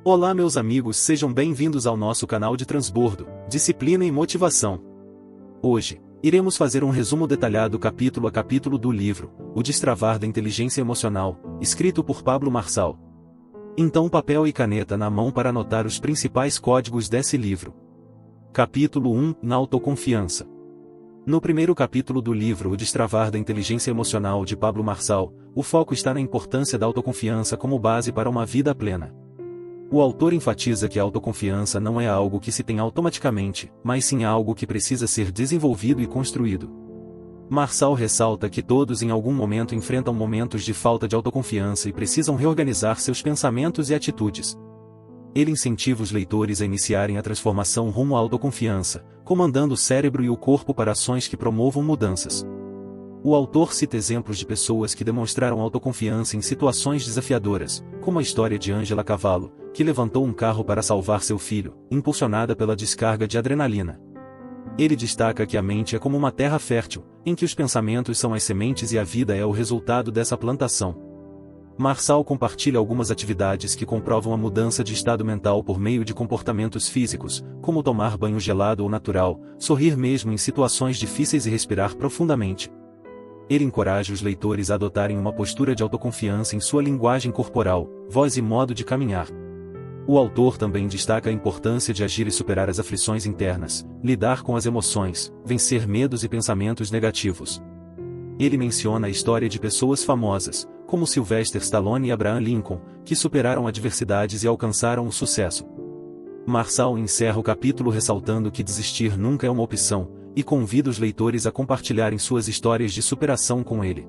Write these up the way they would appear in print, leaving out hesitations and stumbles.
Olá meus amigos, sejam bem-vindos ao nosso canal de transbordo, disciplina e motivação. Hoje, iremos fazer um resumo detalhado capítulo a capítulo do livro, O Destravar da Inteligência Emocional, escrito por Pablo Marçal. Então papel e caneta na mão para anotar os principais códigos desse livro. Capítulo 1, na autoconfiança. No primeiro capítulo do livro O Destravar da Inteligência Emocional de Pablo Marçal, o foco está na importância da autoconfiança como base para uma vida plena. O autor enfatiza que a autoconfiança não é algo que se tem automaticamente, mas sim algo que precisa ser desenvolvido e construído. Marçal ressalta que todos em algum momento enfrentam momentos de falta de autoconfiança e precisam reorganizar seus pensamentos e atitudes. Ele incentiva os leitores a iniciarem a transformação rumo à autoconfiança, comandando o cérebro e o corpo para ações que promovam mudanças. O autor cita exemplos de pessoas que demonstraram autoconfiança em situações desafiadoras, como a história de Ângela Cavallo, que levantou um carro para salvar seu filho, impulsionada pela descarga de adrenalina. Ele destaca que a mente é como uma terra fértil, em que os pensamentos são as sementes e a vida é o resultado dessa plantação. Marçal compartilha algumas atividades que comprovam a mudança de estado mental por meio de comportamentos físicos, como tomar banho gelado ou natural, sorrir mesmo em situações difíceis e respirar profundamente. Ele encoraja os leitores a adotarem uma postura de autoconfiança em sua linguagem corporal, voz e modo de caminhar. O autor também destaca a importância de agir e superar as aflições internas, lidar com as emoções, vencer medos e pensamentos negativos. Ele menciona a história de pessoas famosas, como Sylvester Stallone e Abraham Lincoln, que superaram adversidades e alcançaram o sucesso. Marçal encerra o capítulo ressaltando que desistir nunca é uma opção, e convida os leitores a compartilharem suas histórias de superação com ele.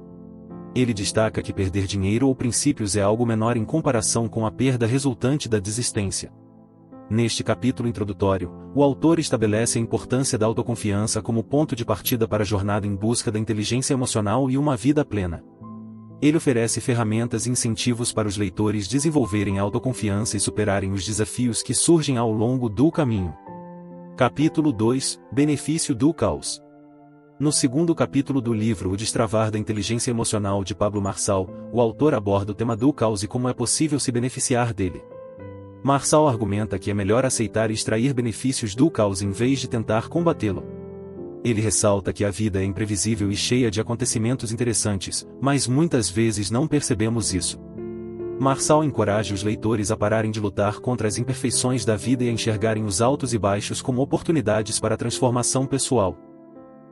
Ele destaca que perder dinheiro ou princípios é algo menor em comparação com a perda resultante da desistência. Neste capítulo introdutório, o autor estabelece a importância da autoconfiança como ponto de partida para a jornada em busca da inteligência emocional e uma vida plena. Ele oferece ferramentas e incentivos para os leitores desenvolverem a autoconfiança e superarem os desafios que surgem ao longo do caminho. Capítulo 2, Benefício do caos. No segundo capítulo do livro O Destravar da Inteligência Emocional de Pablo Marçal, o autor aborda o tema do caos e como é possível se beneficiar dele. Marçal argumenta que é melhor aceitar e extrair benefícios do caos em vez de tentar combatê-lo. Ele ressalta que a vida é imprevisível e cheia de acontecimentos interessantes, mas muitas vezes não percebemos isso. Marçal encoraja os leitores a pararem de lutar contra as imperfeições da vida e a enxergarem os altos e baixos como oportunidades para a transformação pessoal.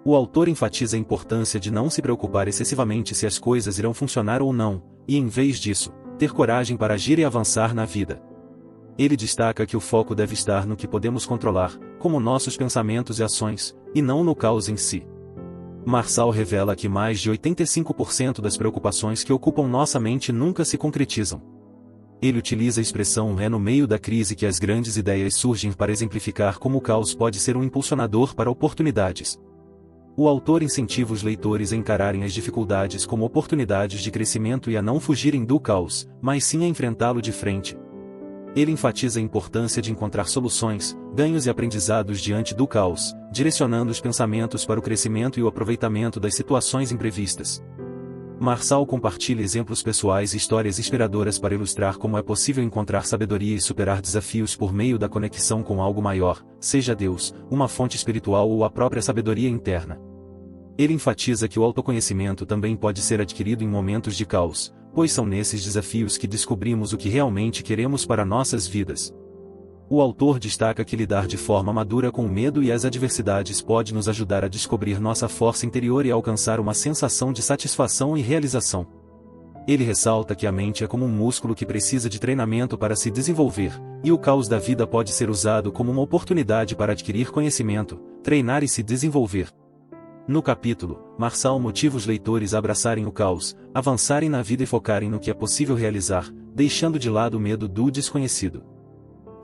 O autor enfatiza a importância de não se preocupar excessivamente se as coisas irão funcionar ou não, e em vez disso, ter coragem para agir e avançar na vida. Ele destaca que o foco deve estar no que podemos controlar, como nossos pensamentos e ações, e não no caos em si. Marçal revela que mais de 85% das preocupações que ocupam nossa mente nunca se concretizam. Ele utiliza a expressão "é no meio da crise que as grandes ideias surgem" para exemplificar como o caos pode ser um impulsionador para oportunidades. O autor incentiva os leitores a encararem as dificuldades como oportunidades de crescimento e a não fugirem do caos, mas sim a enfrentá-lo de frente. Ele enfatiza a importância de encontrar soluções, ganhos e aprendizados diante do caos, direcionando os pensamentos para o crescimento e o aproveitamento das situações imprevistas. Marçal compartilha exemplos pessoais e histórias inspiradoras para ilustrar como é possível encontrar sabedoria e superar desafios por meio da conexão com algo maior, seja Deus, uma fonte espiritual ou a própria sabedoria interna. Ele enfatiza que o autoconhecimento também pode ser adquirido em momentos de caos, pois são nesses desafios que descobrimos o que realmente queremos para nossas vidas. O autor destaca que lidar de forma madura com o medo e as adversidades pode nos ajudar a descobrir nossa força interior e alcançar uma sensação de satisfação e realização. Ele ressalta que a mente é como um músculo que precisa de treinamento para se desenvolver, e o caos da vida pode ser usado como uma oportunidade para adquirir conhecimento, treinar e se desenvolver. No capítulo, Marçal motiva os leitores a abraçarem o caos, avançarem na vida e focarem no que é possível realizar, deixando de lado o medo do desconhecido.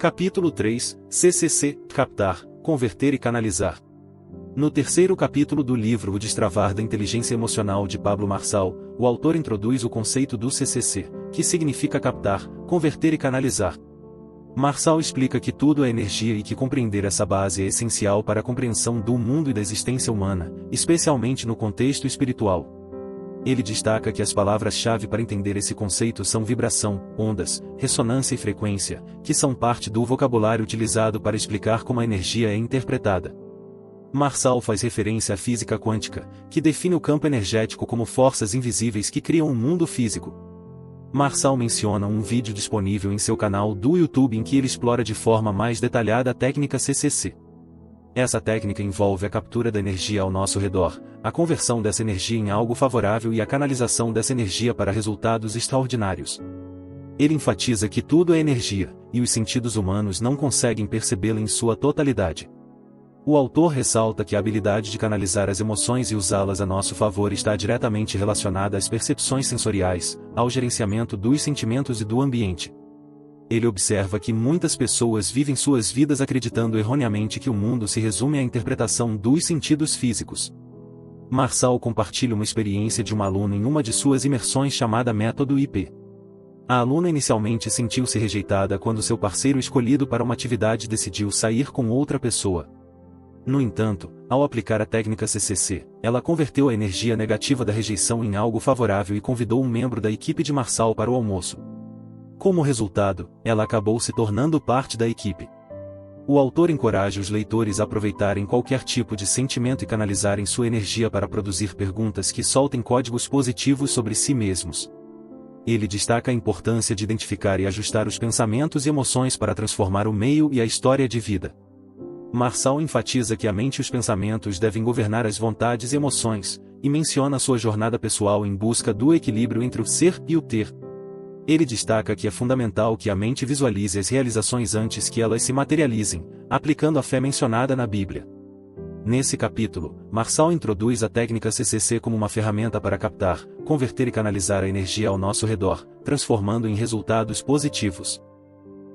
Capítulo 3, CCC, Captar, Converter e Canalizar. No terceiro capítulo do livro O Destravar da Inteligência Emocional de Pablo Marçal, o autor introduz o conceito do CCC, que significa captar, converter e canalizar. Marçal explica que tudo é energia e que compreender essa base é essencial para a compreensão do mundo e da existência humana, especialmente no contexto espiritual. Ele destaca que as palavras-chave para entender esse conceito são vibração, ondas, ressonância e frequência, que são parte do vocabulário utilizado para explicar como a energia é interpretada. Marçal faz referência à física quântica, que define o campo energético como forças invisíveis que criam um mundo físico. Marçal menciona um vídeo disponível em seu canal do YouTube em que ele explora de forma mais detalhada a técnica CCC. Essa técnica envolve a captura da energia ao nosso redor, a conversão dessa energia em algo favorável e a canalização dessa energia para resultados extraordinários. Ele enfatiza que tudo é energia, e os sentidos humanos não conseguem percebê-la em sua totalidade. O autor ressalta que a habilidade de canalizar as emoções e usá-las a nosso favor está diretamente relacionada às percepções sensoriais, ao gerenciamento dos sentimentos e do ambiente. Ele observa que muitas pessoas vivem suas vidas acreditando erroneamente que o mundo se resume à interpretação dos sentidos físicos. Marçal compartilha uma experiência de uma aluna em uma de suas imersões chamada Método IP. A aluna inicialmente sentiu-se rejeitada quando seu parceiro escolhido para uma atividade decidiu sair com outra pessoa. No entanto, ao aplicar a técnica CCC, ela converteu a energia negativa da rejeição em algo favorável e convidou um membro da equipe de Marçal para o almoço. Como resultado, ela acabou se tornando parte da equipe. O autor encoraja os leitores a aproveitarem qualquer tipo de sentimento e canalizarem sua energia para produzir perguntas que soltem códigos positivos sobre si mesmos. Ele destaca a importância de identificar e ajustar os pensamentos e emoções para transformar o meio e a história de vida. Marçal enfatiza que a mente e os pensamentos devem governar as vontades e emoções, e menciona sua jornada pessoal em busca do equilíbrio entre o ser e o ter. Ele destaca que é fundamental que a mente visualize as realizações antes que elas se materializem, aplicando a fé mencionada na Bíblia. Nesse capítulo, Marçal introduz a técnica CCC como uma ferramenta para captar, converter e canalizar a energia ao nosso redor, transformando em resultados positivos.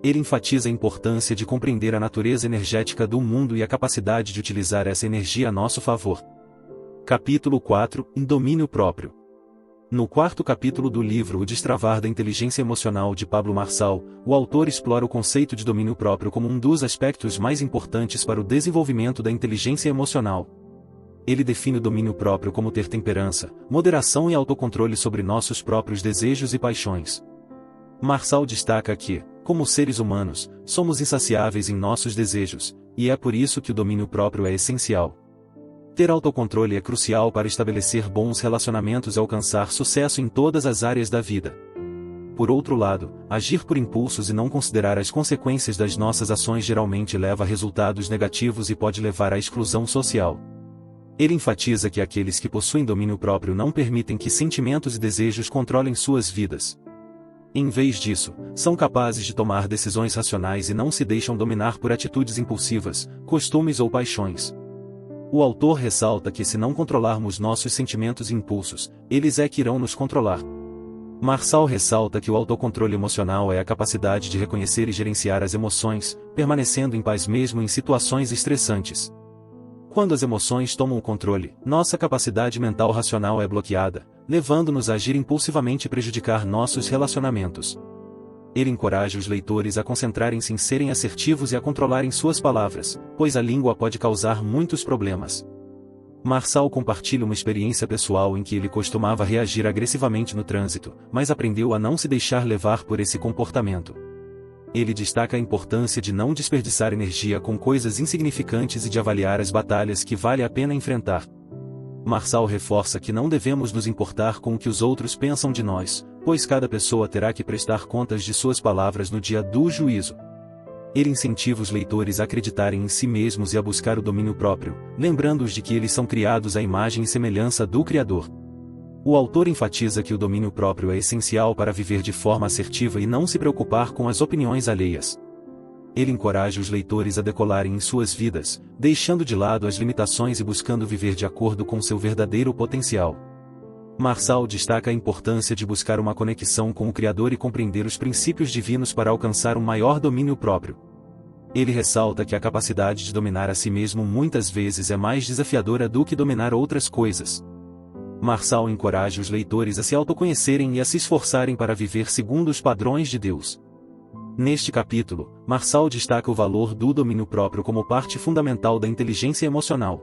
Ele enfatiza a importância de compreender a natureza energética do mundo e a capacidade de utilizar essa energia a nosso favor. Capítulo 4 – Domínio próprio. No quarto capítulo do livro O Destravar da Inteligência Emocional de Pablo Marçal, o autor explora o conceito de domínio próprio como um dos aspectos mais importantes para o desenvolvimento da inteligência emocional. Ele define o domínio próprio como ter temperança, moderação e autocontrole sobre nossos próprios desejos e paixões. Marçal destaca que, como seres humanos, somos insaciáveis em nossos desejos, e é por isso que o domínio próprio é essencial. Ter autocontrole é crucial para estabelecer bons relacionamentos e alcançar sucesso em todas as áreas da vida. Por outro lado, agir por impulsos e não considerar as consequências das nossas ações geralmente leva a resultados negativos e pode levar à exclusão social. Ele enfatiza que aqueles que possuem domínio próprio não permitem que sentimentos e desejos controlem suas vidas. Em vez disso, são capazes de tomar decisões racionais e não se deixam dominar por atitudes impulsivas, costumes ou paixões. O autor ressalta que se não controlarmos nossos sentimentos e impulsos, eles é que irão nos controlar. Marçal ressalta que o autocontrole emocional é a capacidade de reconhecer e gerenciar as emoções, permanecendo em paz mesmo em situações estressantes. Quando as emoções tomam o controle, nossa capacidade mental racional é bloqueada, levando-nos a agir impulsivamente e prejudicar nossos relacionamentos. Ele encoraja os leitores a concentrarem-se em serem assertivos e a controlarem suas palavras, pois a língua pode causar muitos problemas. Marçal compartilha uma experiência pessoal em que ele costumava reagir agressivamente no trânsito, mas aprendeu a não se deixar levar por esse comportamento. Ele destaca a importância de não desperdiçar energia com coisas insignificantes e de avaliar as batalhas que vale a pena enfrentar. Marçal reforça que não devemos nos importar com o que os outros pensam de nós, pois cada pessoa terá que prestar contas de suas palavras no dia do juízo. Ele incentiva os leitores a acreditarem em si mesmos e a buscar o domínio próprio, lembrando-os de que eles são criados à imagem e semelhança do Criador. O autor enfatiza que o domínio próprio é essencial para viver de forma assertiva e não se preocupar com as opiniões alheias. Ele encoraja os leitores a decolarem em suas vidas, deixando de lado as limitações e buscando viver de acordo com seu verdadeiro potencial. Marçal destaca a importância de buscar uma conexão com o Criador e compreender os princípios divinos para alcançar um maior domínio próprio. Ele ressalta que a capacidade de dominar a si mesmo muitas vezes é mais desafiadora do que dominar outras coisas. Marçal encoraja os leitores a se autoconhecerem e a se esforçarem para viver segundo os padrões de Deus. Neste capítulo, Marçal destaca o valor do domínio próprio como parte fundamental da inteligência emocional.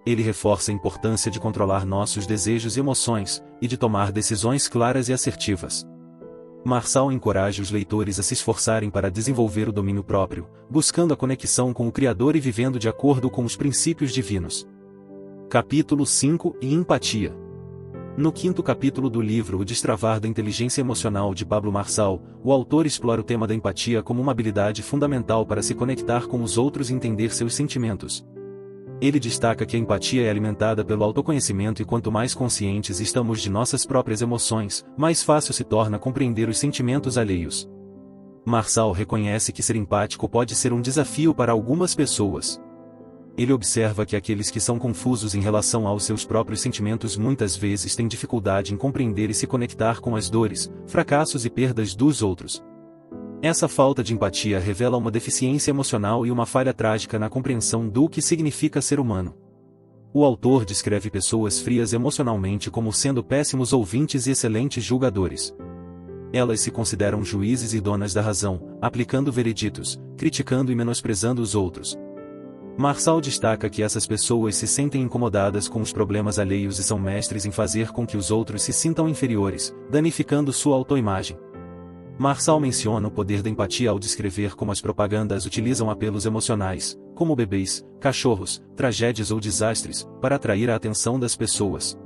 Ele reforça a importância de controlar nossos desejos e emoções, e de tomar decisões claras e assertivas. Marçal encoraja os leitores a se esforçarem para desenvolver o domínio próprio, buscando a conexão com o Criador e vivendo de acordo com os princípios divinos. Capítulo 5 e Empatia. No quinto capítulo do livro O Destravar da Inteligência Emocional de Pablo Marçal, o autor explora o tema da empatia como uma habilidade fundamental para se conectar com os outros e entender seus sentimentos. Ele destaca que a empatia é alimentada pelo autoconhecimento e quanto mais conscientes estamos de nossas próprias emoções, mais fácil se torna compreender os sentimentos alheios. Marçal reconhece que ser empático pode ser um desafio para algumas pessoas. Ele observa que aqueles que são confusos em relação aos seus próprios sentimentos muitas vezes têm dificuldade em compreender e se conectar com as dores, fracassos e perdas dos outros. Essa falta de empatia revela uma deficiência emocional e uma falha trágica na compreensão do que significa ser humano. O autor descreve pessoas frias emocionalmente como sendo péssimos ouvintes e excelentes julgadores. Elas se consideram juízes e donas da razão, aplicando vereditos, criticando e menosprezando os outros. Marçal destaca que essas pessoas se sentem incomodadas com os problemas alheios e são mestres em fazer com que os outros se sintam inferiores, danificando sua autoimagem. Marçal menciona o poder da empatia ao descrever como as propagandas utilizam apelos emocionais, como bebês, cachorros, tragédias ou desastres, para atrair a atenção das pessoas.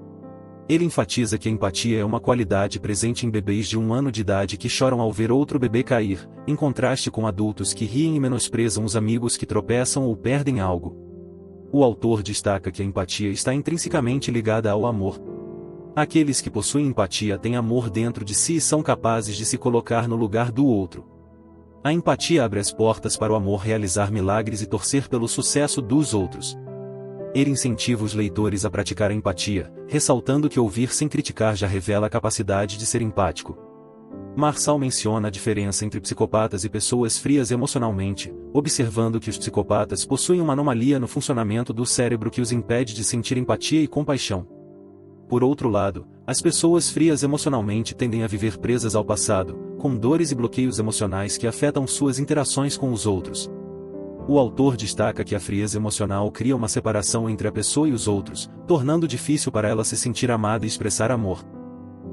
Ele enfatiza que a empatia é uma qualidade presente em bebês de 1 ano de idade que choram ao ver outro bebê cair, em contraste com adultos que riem e menosprezam os amigos que tropeçam ou perdem algo. O autor destaca que a empatia está intrinsecamente ligada ao amor. Aqueles que possuem empatia têm amor dentro de si e são capazes de se colocar no lugar do outro. A empatia abre as portas para o amor realizar milagres e torcer pelo sucesso dos outros. Ele incentiva os leitores a praticar a empatia, ressaltando que ouvir sem criticar já revela a capacidade de ser empático. Marçal menciona a diferença entre psicopatas e pessoas frias emocionalmente, observando que os psicopatas possuem uma anomalia no funcionamento do cérebro que os impede de sentir empatia e compaixão. Por outro lado, as pessoas frias emocionalmente tendem a viver presas ao passado, com dores e bloqueios emocionais que afetam suas interações com os outros. O autor destaca que a frieza emocional cria uma separação entre a pessoa e os outros, tornando difícil para ela se sentir amada e expressar amor.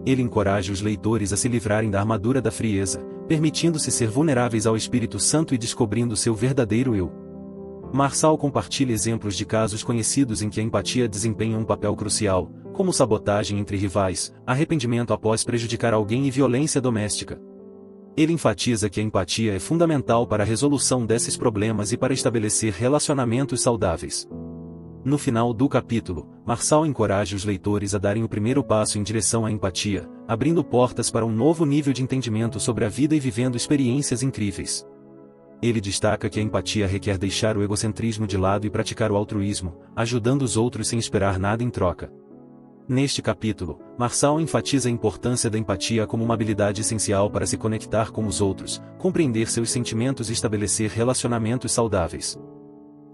Ele encoraja os leitores a se livrarem da armadura da frieza, permitindo-se ser vulneráveis ao Espírito Santo e descobrindo seu verdadeiro eu. Marçal compartilha exemplos de casos conhecidos em que a empatia desempenha um papel crucial, como sabotagem entre rivais, arrependimento após prejudicar alguém e violência doméstica. Ele enfatiza que a empatia é fundamental para a resolução desses problemas e para estabelecer relacionamentos saudáveis. No final do capítulo, Marçal encoraja os leitores a darem o primeiro passo em direção à empatia, abrindo portas para um novo nível de entendimento sobre a vida e vivendo experiências incríveis. Ele destaca que a empatia requer deixar o egocentrismo de lado e praticar o altruísmo, ajudando os outros sem esperar nada em troca. Neste capítulo, Marçal enfatiza a importância da empatia como uma habilidade essencial para se conectar com os outros, compreender seus sentimentos e estabelecer relacionamentos saudáveis.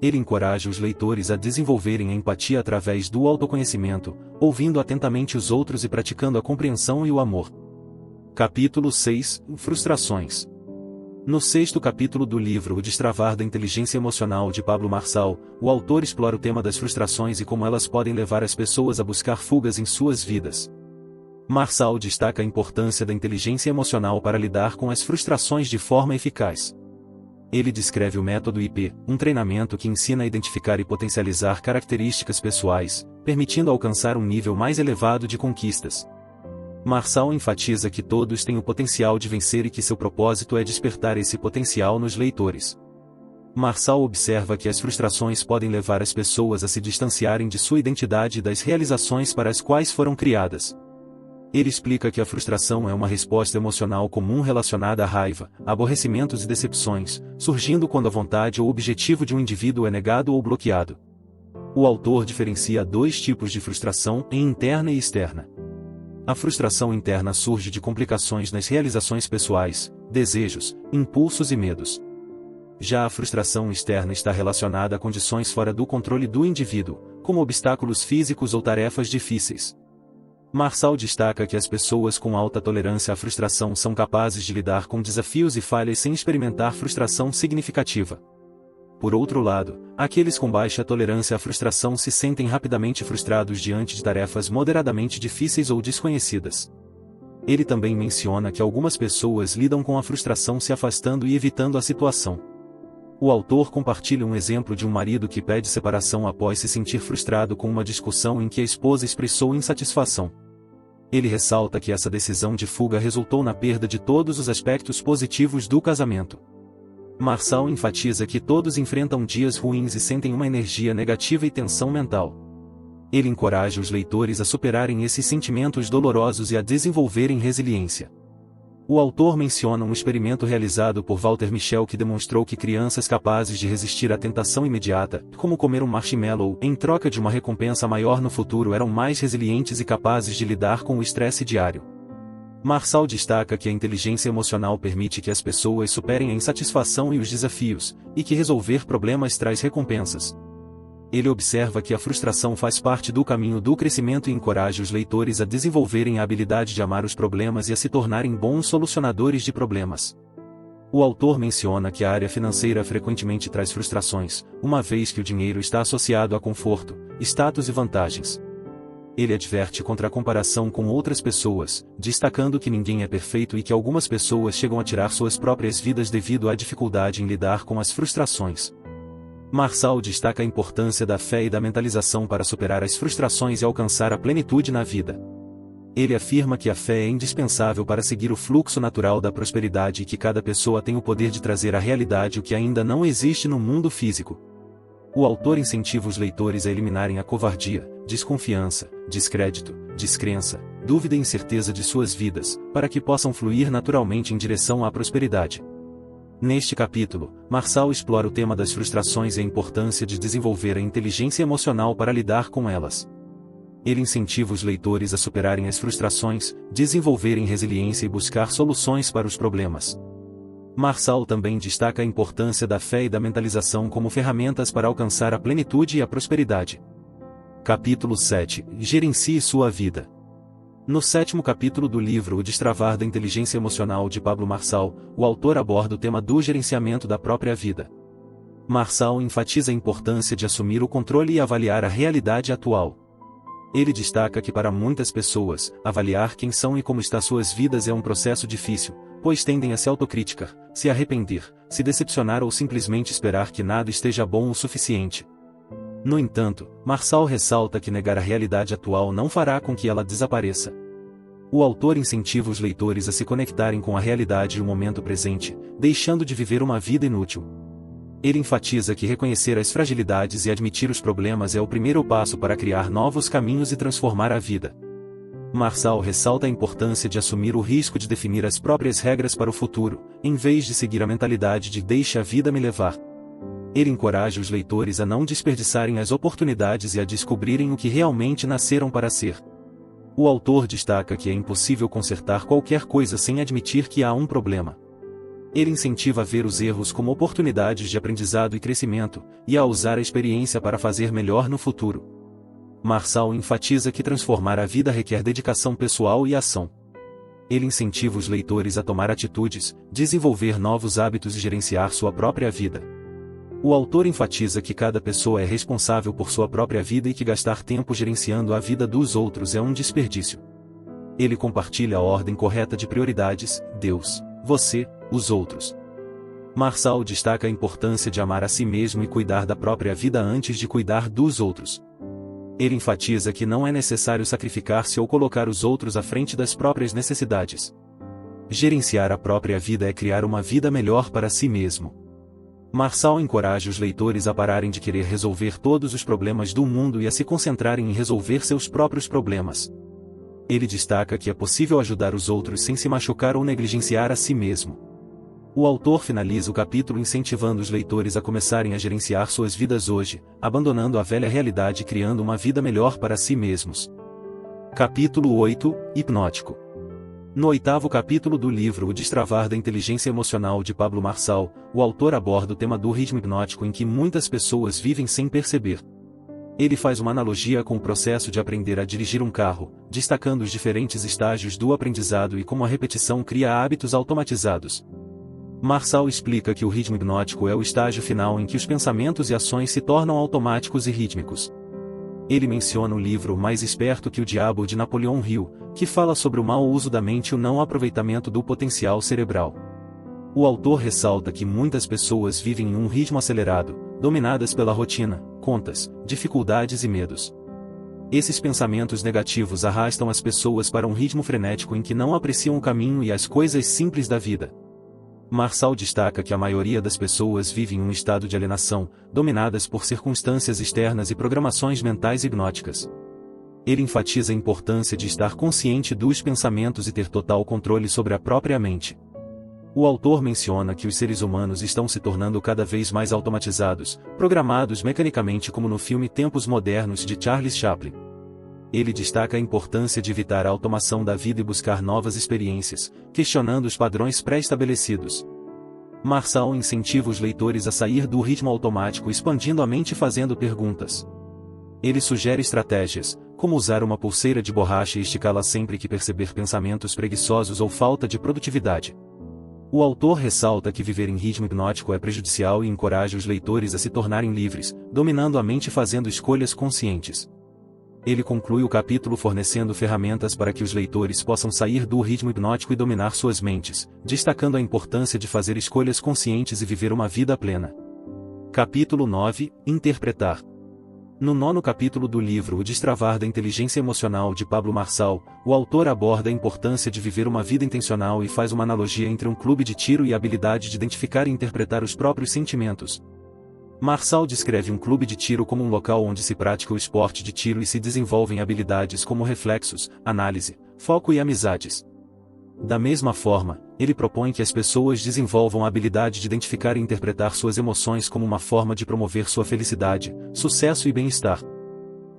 Ele encoraja os leitores a desenvolverem a empatia através do autoconhecimento, ouvindo atentamente os outros e praticando a compreensão e o amor. Capítulo 6 – Frustrações. No sexto capítulo do livro O Destravar da Inteligência Emocional de Pablo Marçal, o autor explora o tema das frustrações e como elas podem levar as pessoas a buscar fugas em suas vidas. Marçal destaca a importância da inteligência emocional para lidar com as frustrações de forma eficaz. Ele descreve o método IP, um treinamento que ensina a identificar e potencializar características pessoais, permitindo alcançar um nível mais elevado de conquistas. Marçal enfatiza que todos têm o potencial de vencer e que seu propósito é despertar esse potencial nos leitores. Marçal observa que as frustrações podem levar as pessoas a se distanciarem de sua identidade e das realizações para as quais foram criadas. Ele explica que a frustração é uma resposta emocional comum relacionada à raiva, aborrecimentos e decepções, surgindo quando a vontade ou objetivo de um indivíduo é negado ou bloqueado. O autor diferencia 2 tipos de frustração, interna e externa. A frustração interna surge de complicações nas realizações pessoais, desejos, impulsos e medos. Já a frustração externa está relacionada a condições fora do controle do indivíduo, como obstáculos físicos ou tarefas difíceis. Marçal destaca que as pessoas com alta tolerância à frustração são capazes de lidar com desafios e falhas sem experimentar frustração significativa. Por outro lado, aqueles com baixa tolerância à frustração se sentem rapidamente frustrados diante de tarefas moderadamente difíceis ou desconhecidas. Ele também menciona que algumas pessoas lidam com a frustração se afastando e evitando a situação. O autor compartilha um exemplo de um marido que pede separação após se sentir frustrado com uma discussão em que a esposa expressou insatisfação. Ele ressalta que essa decisão de fuga resultou na perda de todos os aspectos positivos do casamento. Marçal enfatiza que todos enfrentam dias ruins e sentem uma energia negativa e tensão mental. Ele encoraja os leitores a superarem esses sentimentos dolorosos e a desenvolverem resiliência. O autor menciona um experimento realizado por Walter Mischel que demonstrou que crianças capazes de resistir à tentação imediata, como comer um marshmallow em troca de uma recompensa maior no futuro, eram mais resilientes e capazes de lidar com o estresse diário. Marçal destaca que a inteligência emocional permite que as pessoas superem a insatisfação e os desafios, e que resolver problemas traz recompensas. Ele observa que a frustração faz parte do caminho do crescimento e encoraja os leitores a desenvolverem a habilidade de amar os problemas e a se tornarem bons solucionadores de problemas. O autor menciona que a área financeira frequentemente traz frustrações, uma vez que o dinheiro está associado a conforto, status e vantagens. Ele adverte contra a comparação com outras pessoas, destacando que ninguém é perfeito e que algumas pessoas chegam a tirar suas próprias vidas devido à dificuldade em lidar com as frustrações. Marçal destaca a importância da fé e da mentalização para superar as frustrações e alcançar a plenitude na vida. Ele afirma que a fé é indispensável para seguir o fluxo natural da prosperidade e que cada pessoa tem o poder de trazer à realidade o que ainda não existe no mundo físico. O autor incentiva os leitores a eliminarem a covardia, desconfiança, descrédito, descrença, dúvida e incerteza de suas vidas, para que possam fluir naturalmente em direção à prosperidade. Neste capítulo, Marçal explora o tema das frustrações e a importância de desenvolver a inteligência emocional para lidar com elas. Ele incentiva os leitores a superarem as frustrações, desenvolverem resiliência e buscar soluções para os problemas. Marçal também destaca a importância da fé e da mentalização como ferramentas para alcançar a plenitude e a prosperidade. Capítulo 7. Gerencie sua vida. No 7º capítulo do livro O Destravar da Inteligência Emocional de Pablo Marçal, o autor aborda o tema do gerenciamento da própria vida. Marçal enfatiza a importância de assumir o controle e avaliar a realidade atual. Ele destaca que para muitas pessoas, avaliar quem são e como está suas vidas é um processo difícil, pois tendem a se autocriticar, se arrepender, se decepcionar ou simplesmente esperar que nada esteja bom o suficiente. No entanto, Marçal ressalta que negar a realidade atual não fará com que ela desapareça. O autor incentiva os leitores a se conectarem com a realidade e o momento presente, deixando de viver uma vida inútil. Ele enfatiza que reconhecer as fragilidades e admitir os problemas é o primeiro passo para criar novos caminhos e transformar a vida. Marçal ressalta a importância de assumir o risco de definir as próprias regras para o futuro, em vez de seguir a mentalidade de "deixe a vida me levar". Ele encoraja os leitores a não desperdiçarem as oportunidades e a descobrirem o que realmente nasceram para ser. O autor destaca que é impossível consertar qualquer coisa sem admitir que há um problema. Ele incentiva a ver os erros como oportunidades de aprendizado e crescimento, e a usar a experiência para fazer melhor no futuro. Marçal enfatiza que transformar a vida requer dedicação pessoal e ação. Ele incentiva os leitores a tomar atitudes, desenvolver novos hábitos e gerenciar sua própria vida. O autor enfatiza que cada pessoa é responsável por sua própria vida e que gastar tempo gerenciando a vida dos outros é um desperdício. Ele compartilha a ordem correta de prioridades: Deus, você, os outros. Marçal destaca a importância de amar a si mesmo e cuidar da própria vida antes de cuidar dos outros. Ele enfatiza que não é necessário sacrificar-se ou colocar os outros à frente das próprias necessidades. Gerenciar a própria vida é criar uma vida melhor para si mesmo. Marçal encoraja os leitores a pararem de querer resolver todos os problemas do mundo e a se concentrarem em resolver seus próprios problemas. Ele destaca que é possível ajudar os outros sem se machucar ou negligenciar a si mesmo. O autor finaliza o capítulo incentivando os leitores a começarem a gerenciar suas vidas hoje, abandonando a velha realidade e criando uma vida melhor para si mesmos. Capítulo 8. Hipnótico. No 8º capítulo do livro O Destravar da Inteligência Emocional de Pablo Marçal, o autor aborda o tema do ritmo hipnótico em que muitas pessoas vivem sem perceber. Ele faz uma analogia com o processo de aprender a dirigir um carro, destacando os diferentes estágios do aprendizado e como a repetição cria hábitos automatizados. Marçal explica que o ritmo hipnótico é o estágio final em que os pensamentos e ações se tornam automáticos e rítmicos. Ele menciona o livro Mais Esperto que o Diabo de Napoleon Hill, que fala sobre o mau uso da mente e o não aproveitamento do potencial cerebral. O autor ressalta que muitas pessoas vivem em um ritmo acelerado, dominadas pela rotina, contas, dificuldades e medos. Esses pensamentos negativos arrastam as pessoas para um ritmo frenético em que não apreciam o caminho e as coisas simples da vida. Marçal destaca que a maioria das pessoas vive em um estado de alienação, dominadas por circunstâncias externas e programações mentais hipnóticas. Ele enfatiza a importância de estar consciente dos pensamentos e ter total controle sobre a própria mente. O autor menciona que os seres humanos estão se tornando cada vez mais automatizados, programados mecanicamente como no filme Tempos Modernos de Charles Chaplin. Ele destaca a importância de evitar a automação da vida e buscar novas experiências, questionando os padrões pré-estabelecidos. Marçal incentiva os leitores a sair do ritmo automático expandindo a mente e fazendo perguntas. Ele sugere estratégias, como usar uma pulseira de borracha e esticá-la sempre que perceber pensamentos preguiçosos ou falta de produtividade. O autor ressalta que viver em ritmo hipnótico é prejudicial e encoraja os leitores a se tornarem livres, dominando a mente e fazendo escolhas conscientes. Ele conclui o capítulo fornecendo ferramentas para que os leitores possam sair do ritmo hipnótico e dominar suas mentes, destacando a importância de fazer escolhas conscientes e viver uma vida plena. Capítulo 9 – Interpretar. No 9º capítulo do livro O Destravar da Inteligência Emocional de Pablo Marçal, o autor aborda a importância de viver uma vida intencional e faz uma analogia entre um clube de tiro e a habilidade de identificar e interpretar os próprios sentimentos. Marçal descreve um clube de tiro como um local onde se pratica o esporte de tiro e se desenvolvem habilidades como reflexos, análise, foco e amizades. Da mesma forma, ele propõe que as pessoas desenvolvam a habilidade de identificar e interpretar suas emoções como uma forma de promover sua felicidade, sucesso e bem-estar.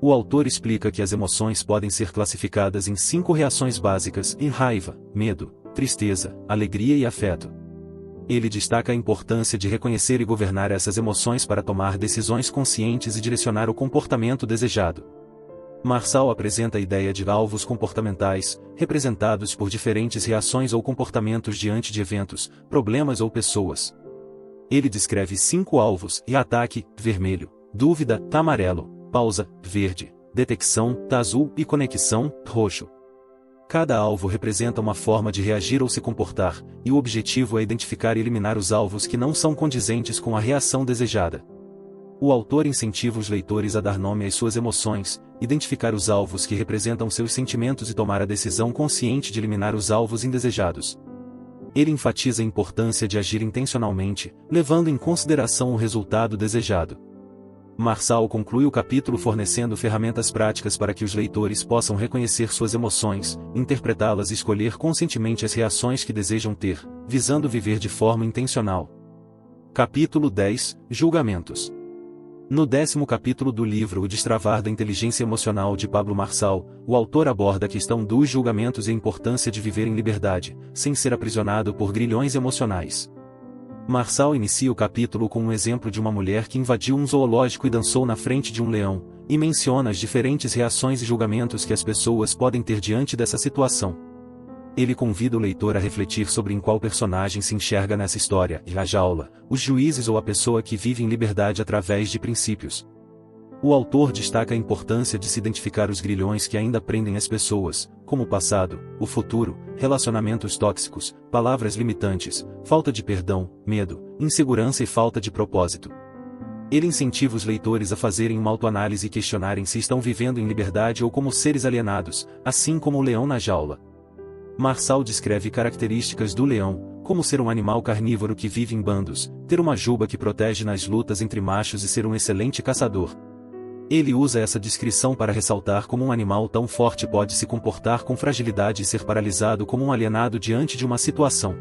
O autor explica que as emoções podem ser classificadas em 5 reações básicas: raiva, medo, tristeza, alegria e afeto. Ele destaca a importância de reconhecer e governar essas emoções para tomar decisões conscientes e direcionar o comportamento desejado. Marçal apresenta a ideia de alvos comportamentais, representados por diferentes reações ou comportamentos diante de eventos, problemas ou pessoas. Ele descreve 5 alvos: ataque, vermelho; dúvida, amarelo; pausa, verde; detecção, azul; e conexão, roxo. Cada alvo representa uma forma de reagir ou se comportar, e o objetivo é identificar e eliminar os alvos que não são condizentes com a reação desejada. O autor incentiva os leitores a dar nome às suas emoções, identificar os alvos que representam seus sentimentos e tomar a decisão consciente de eliminar os alvos indesejados. Ele enfatiza a importância de agir intencionalmente, levando em consideração o resultado desejado. Marçal conclui o capítulo fornecendo ferramentas práticas para que os leitores possam reconhecer suas emoções, interpretá-las e escolher conscientemente as reações que desejam ter, visando viver de forma intencional. Capítulo 10 – Julgamentos. No 10º capítulo do livro O Destravar da Inteligência Emocional de Pablo Marçal, o autor aborda a questão dos julgamentos e a importância de viver em liberdade, sem ser aprisionado por grilhões emocionais. Marçal inicia o capítulo com um exemplo de uma mulher que invadiu um zoológico e dançou na frente de um leão, e menciona as diferentes reações e julgamentos que as pessoas podem ter diante dessa situação. Ele convida o leitor a refletir sobre em qual personagem se enxerga nessa história: a jaula, os juízes ou a pessoa que vive em liberdade através de princípios. O autor destaca a importância de se identificar os grilhões que ainda prendem as pessoas, como o passado, o futuro, relacionamentos tóxicos, palavras limitantes, falta de perdão, medo, insegurança e falta de propósito. Ele incentiva os leitores a fazerem uma autoanálise e questionarem se estão vivendo em liberdade ou como seres alienados, assim como o leão na jaula. Marçal descreve características do leão, como ser um animal carnívoro que vive em bandos, ter uma juba que protege nas lutas entre machos e ser um excelente caçador. Ele usa essa descrição para ressaltar como um animal tão forte pode se comportar com fragilidade e ser paralisado como um alienado diante de uma situação.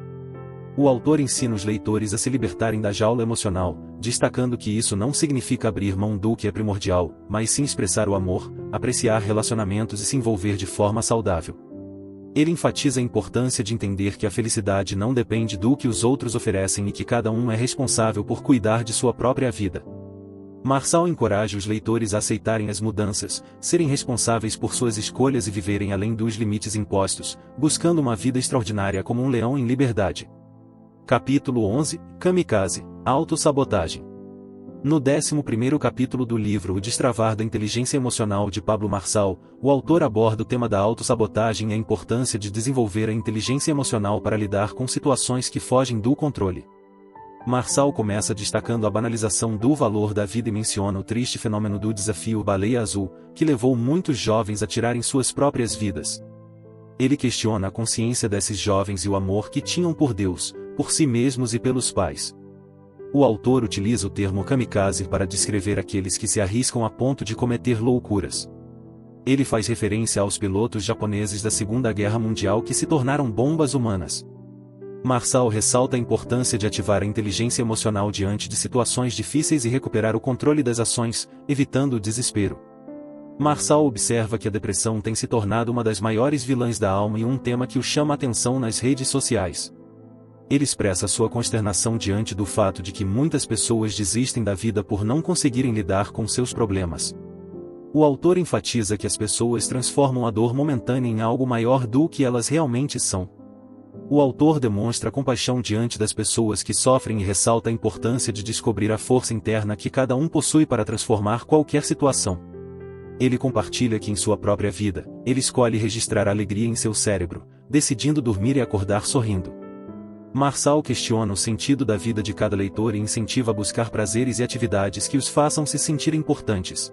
O autor ensina os leitores a se libertarem da jaula emocional, destacando que isso não significa abrir mão do que é primordial, mas sim expressar o amor, apreciar relacionamentos e se envolver de forma saudável. Ele enfatiza a importância de entender que a felicidade não depende do que os outros oferecem e que cada um é responsável por cuidar de sua própria vida. Marçal encoraja os leitores a aceitarem as mudanças, serem responsáveis por suas escolhas e viverem além dos limites impostos, buscando uma vida extraordinária como um leão em liberdade. Capítulo 11, Kamikaze, Autossabotagem. No 11º capítulo do livro O Destravar da Inteligência Emocional de Pablo Marçal, o autor aborda o tema da autossabotagem e a importância de desenvolver a inteligência emocional para lidar com situações que fogem do controle. Marçal começa destacando a banalização do valor da vida e menciona o triste fenômeno do desafio Baleia Azul, que levou muitos jovens a tirarem suas próprias vidas. Ele questiona a consciência desses jovens e o amor que tinham por Deus, por si mesmos e pelos pais. O autor utiliza o termo kamikaze para descrever aqueles que se arriscam a ponto de cometer loucuras. Ele faz referência aos pilotos japoneses da Segunda Guerra Mundial que se tornaram bombas humanas. Marçal ressalta a importância de ativar a inteligência emocional diante de situações difíceis e recuperar o controle das ações, evitando o desespero. Marçal observa que a depressão tem se tornado uma das maiores vilãs da alma e um tema que o chama a atenção nas redes sociais. Ele expressa sua consternação diante do fato de que muitas pessoas desistem da vida por não conseguirem lidar com seus problemas. O autor enfatiza que as pessoas transformam a dor momentânea em algo maior do que elas realmente são. O autor demonstra compaixão diante das pessoas que sofrem e ressalta a importância de descobrir a força interna que cada um possui para transformar qualquer situação. Ele compartilha que em sua própria vida, ele escolhe registrar a alegria em seu cérebro, decidindo dormir e acordar sorrindo. Marçal questiona o sentido da vida de cada leitor e incentiva a buscar prazeres e atividades que os façam se sentir importantes.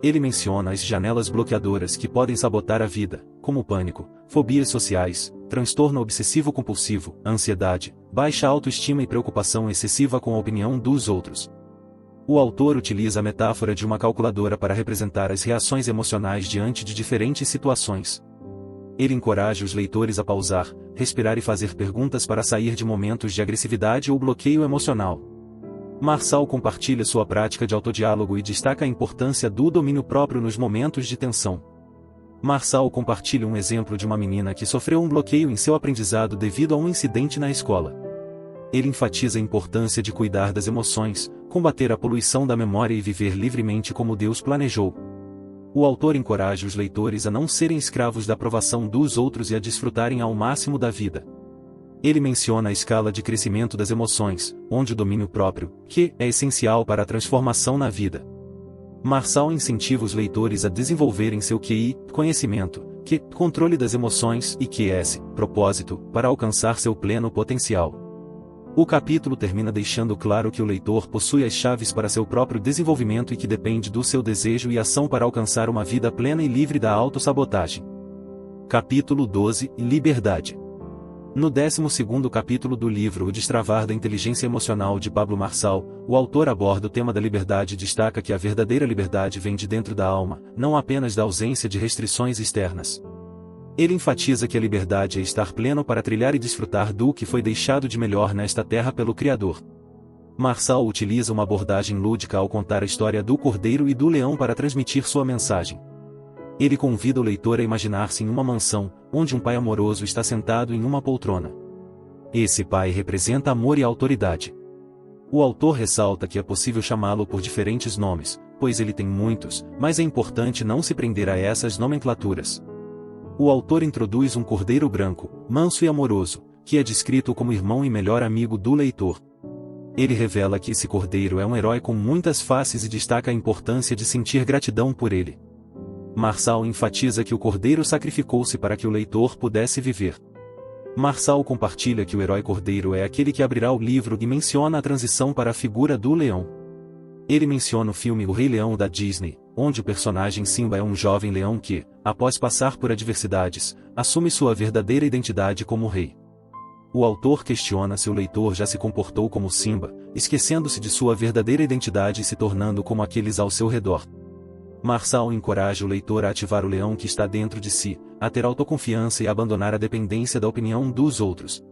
Ele menciona as janelas bloqueadoras que podem sabotar a vida, como pânico, fobias sociais, transtorno obsessivo-compulsivo, ansiedade, baixa autoestima e preocupação excessiva com a opinião dos outros. O autor utiliza a metáfora de uma calculadora para representar as reações emocionais diante de diferentes situações. Ele encoraja os leitores a pausar, respirar e fazer perguntas para sair de momentos de agressividade ou bloqueio emocional. Marçal compartilha sua prática de autodiálogo e destaca a importância do domínio próprio nos momentos de tensão. Marçal compartilha um exemplo de uma menina que sofreu um bloqueio em seu aprendizado devido a um incidente na escola. Ele enfatiza a importância de cuidar das emoções, combater a poluição da memória e viver livremente como Deus planejou. O autor encoraja os leitores a não serem escravos da aprovação dos outros e a desfrutarem ao máximo da vida. Ele menciona a escala de crescimento das emoções, onde o domínio próprio, que é essencial para a transformação na vida. Marçal incentiva os leitores a desenvolverem seu QI, conhecimento, que, controle das emoções, e QS, propósito, para alcançar seu pleno potencial. O capítulo termina deixando claro que o leitor possui as chaves para seu próprio desenvolvimento e que depende do seu desejo e ação para alcançar uma vida plena e livre da autossabotagem. Capítulo 12, Liberdade. No 12º capítulo do livro O Destravar da Inteligência Emocional de Pablo Marçal, o autor aborda o tema da liberdade e destaca que a verdadeira liberdade vem de dentro da alma, não apenas da ausência de restrições externas. Ele enfatiza que a liberdade é estar pleno para trilhar e desfrutar do que foi deixado de melhor nesta terra pelo Criador. Marçal utiliza uma abordagem lúdica ao contar a história do cordeiro e do leão para transmitir sua mensagem. Ele convida o leitor a imaginar-se em uma mansão, onde um pai amoroso está sentado em uma poltrona. Esse pai representa amor e autoridade. O autor ressalta que é possível chamá-lo por diferentes nomes, pois ele tem muitos, mas é importante não se prender a essas nomenclaturas. O autor introduz um cordeiro branco, manso e amoroso, que é descrito como irmão e melhor amigo do leitor. Ele revela que esse cordeiro é um herói com muitas faces e destaca a importância de sentir gratidão por ele. Marçal enfatiza que o cordeiro sacrificou-se para que o leitor pudesse viver. Marçal compartilha que o herói cordeiro é aquele que abrirá o livro e menciona a transição para a figura do leão. Ele menciona o filme O Rei Leão da Disney, onde o personagem Simba é um jovem leão que, após passar por adversidades, assume sua verdadeira identidade como rei. O autor questiona se o leitor já se comportou como Simba, esquecendo-se de sua verdadeira identidade e se tornando como aqueles ao seu redor. Marçal encoraja o leitor a ativar o leão que está dentro de si, a ter autoconfiança e a abandonar a dependência da opinião dos outros.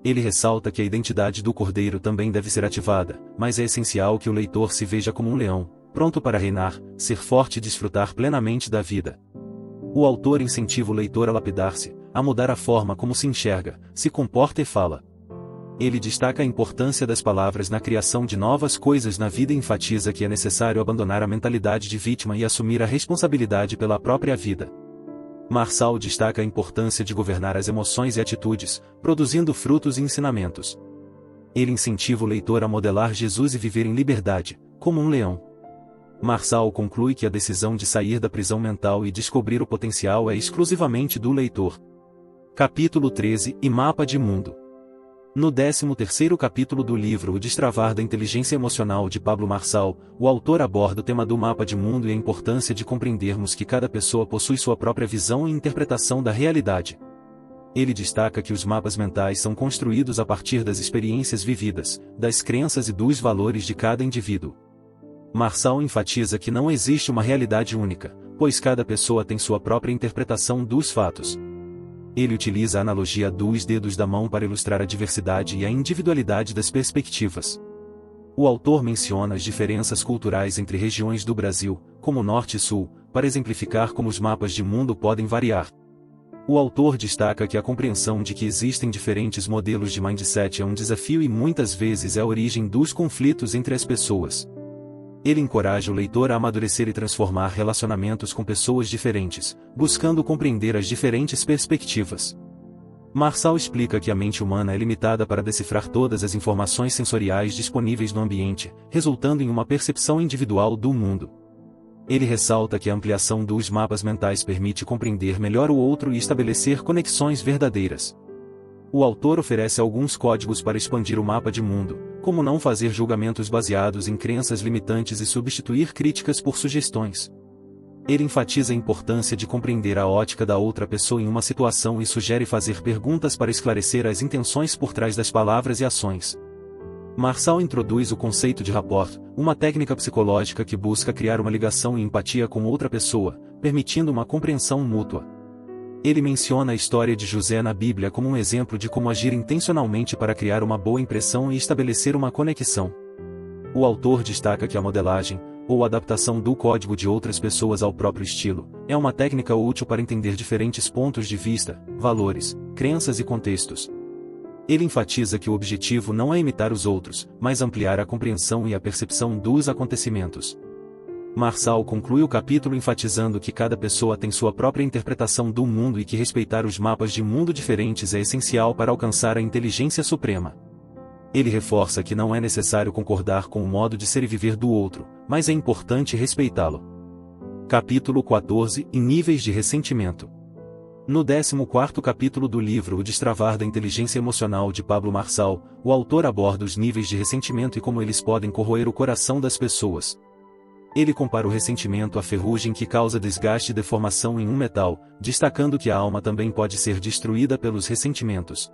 Ele ressalta que a identidade do cordeiro também deve ser ativada, mas é essencial que o leitor se veja como um leão, pronto para reinar, ser forte e desfrutar plenamente da vida. O autor incentiva o leitor a lapidar-se, a mudar a forma como se enxerga, se comporta e fala. Ele destaca a importância das palavras na criação de novas coisas na vida e enfatiza que é necessário abandonar a mentalidade de vítima e assumir a responsabilidade pela própria vida. Marçal destaca a importância de governar as emoções e atitudes, produzindo frutos e ensinamentos. Ele incentiva o leitor a modelar Jesus e viver em liberdade, como um leão. Marçal conclui que a decisão de sair da prisão mental e descobrir o potencial é exclusivamente do leitor. Capítulo 13 e Mapa de Mundo. No 13º capítulo do livro O Destravar da Inteligência Emocional de Pablo Marçal, o autor aborda o tema do mapa de mundo e a importância de compreendermos que cada pessoa possui sua própria visão e interpretação da realidade. Ele destaca que os mapas mentais são construídos a partir das experiências vividas, das crenças e dos valores de cada indivíduo. Marçal enfatiza que não existe uma realidade única, pois cada pessoa tem sua própria interpretação dos fatos. Ele utiliza a analogia dos dedos da mão para ilustrar a diversidade e a individualidade das perspectivas. O autor menciona as diferenças culturais entre regiões do Brasil, como Norte e Sul, para exemplificar como os mapas de mundo podem variar. O autor destaca que a compreensão de que existem diferentes modelos de mindset é um desafio e muitas vezes é a origem dos conflitos entre as pessoas. Ele encoraja o leitor a amadurecer e transformar relacionamentos com pessoas diferentes, buscando compreender as diferentes perspectivas. Marçal explica que a mente humana é limitada para decifrar todas as informações sensoriais disponíveis no ambiente, resultando em uma percepção individual do mundo. Ele ressalta que a ampliação dos mapas mentais permite compreender melhor o outro e estabelecer conexões verdadeiras. O autor oferece alguns códigos para expandir o mapa de mundo, como não fazer julgamentos baseados em crenças limitantes e substituir críticas por sugestões. Ele enfatiza a importância de compreender a ótica da outra pessoa em uma situação e sugere fazer perguntas para esclarecer as intenções por trás das palavras e ações. Marçal introduz o conceito de rapport, uma técnica psicológica que busca criar uma ligação e empatia com outra pessoa, permitindo uma compreensão mútua. Ele menciona a história de José na Bíblia como um exemplo de como agir intencionalmente para criar uma boa impressão e estabelecer uma conexão. O autor destaca que a modelagem, ou adaptação do código de outras pessoas ao próprio estilo, é uma técnica útil para entender diferentes pontos de vista, valores, crenças e contextos. Ele enfatiza que o objetivo não é imitar os outros, mas ampliar a compreensão e a percepção dos acontecimentos. Marçal conclui o capítulo enfatizando que cada pessoa tem sua própria interpretação do mundo e que respeitar os mapas de mundo diferentes é essencial para alcançar a inteligência suprema. Ele reforça que não é necessário concordar com o modo de ser e viver do outro, mas é importante respeitá-lo. Capítulo 14 e Níveis de Ressentimento. No 14º capítulo do livro O Destravar da Inteligência Emocional de Pablo Marçal, o autor aborda os níveis de ressentimento e como eles podem corroer o coração das pessoas. Ele compara o ressentimento à ferrugem que causa desgaste e deformação em um metal, destacando que a alma também pode ser destruída pelos ressentimentos.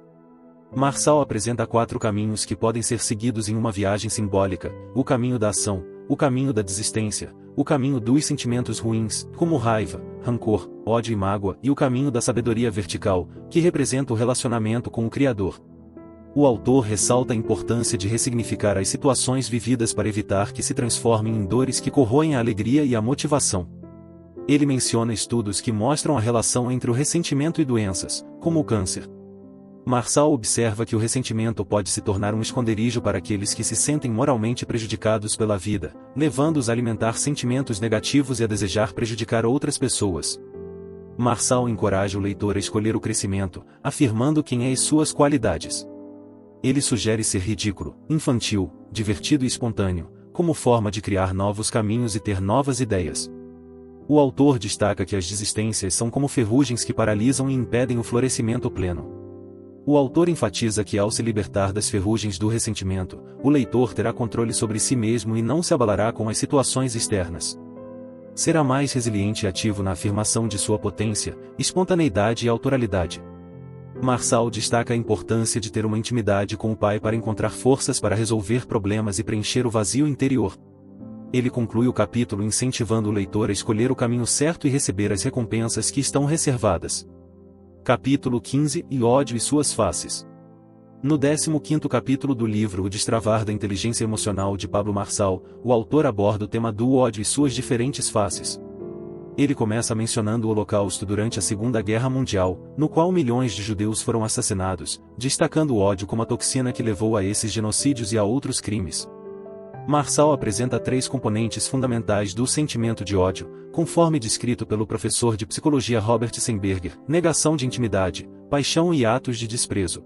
Marçal apresenta 4 caminhos que podem ser seguidos em uma viagem simbólica: o caminho da ação, o caminho da desistência, o caminho dos sentimentos ruins, como raiva, rancor, ódio e mágoa, e o caminho da sabedoria vertical, que representa o relacionamento com o Criador. O autor ressalta a importância de ressignificar as situações vividas para evitar que se transformem em dores que corroem a alegria e a motivação. Ele menciona estudos que mostram a relação entre o ressentimento e doenças, como o câncer. Marçal observa que o ressentimento pode se tornar um esconderijo para aqueles que se sentem moralmente prejudicados pela vida, levando-os a alimentar sentimentos negativos e a desejar prejudicar outras pessoas. Marçal encoraja o leitor a escolher o crescimento, afirmando quem é e suas qualidades. Ele sugere ser ridículo, infantil, divertido e espontâneo, como forma de criar novos caminhos e ter novas ideias. O autor destaca que as desistências são como ferrugens que paralisam e impedem o florescimento pleno. O autor enfatiza que ao se libertar das ferrugens do ressentimento, o leitor terá controle sobre si mesmo e não se abalará com as situações externas. Será mais resiliente e ativo na afirmação de sua potência, espontaneidade e autoralidade. Marçal destaca a importância de ter uma intimidade com o Pai para encontrar forças para resolver problemas e preencher o vazio interior. Ele conclui o capítulo incentivando o leitor a escolher o caminho certo e receber as recompensas que estão reservadas. Capítulo 15 e Ódio e suas faces. No 15º capítulo do livro O Destravar da Inteligência Emocional de Pablo Marçal, o autor aborda o tema do ódio e suas diferentes faces. Ele começa mencionando o Holocausto durante a Segunda Guerra Mundial, no qual milhões de judeus foram assassinados, destacando o ódio como a toxina que levou a esses genocídios e a outros crimes. Marçal apresenta 3 componentes fundamentais do sentimento de ódio, conforme descrito pelo professor de psicologia Robert Semberger: negação de intimidade, paixão e atos de desprezo.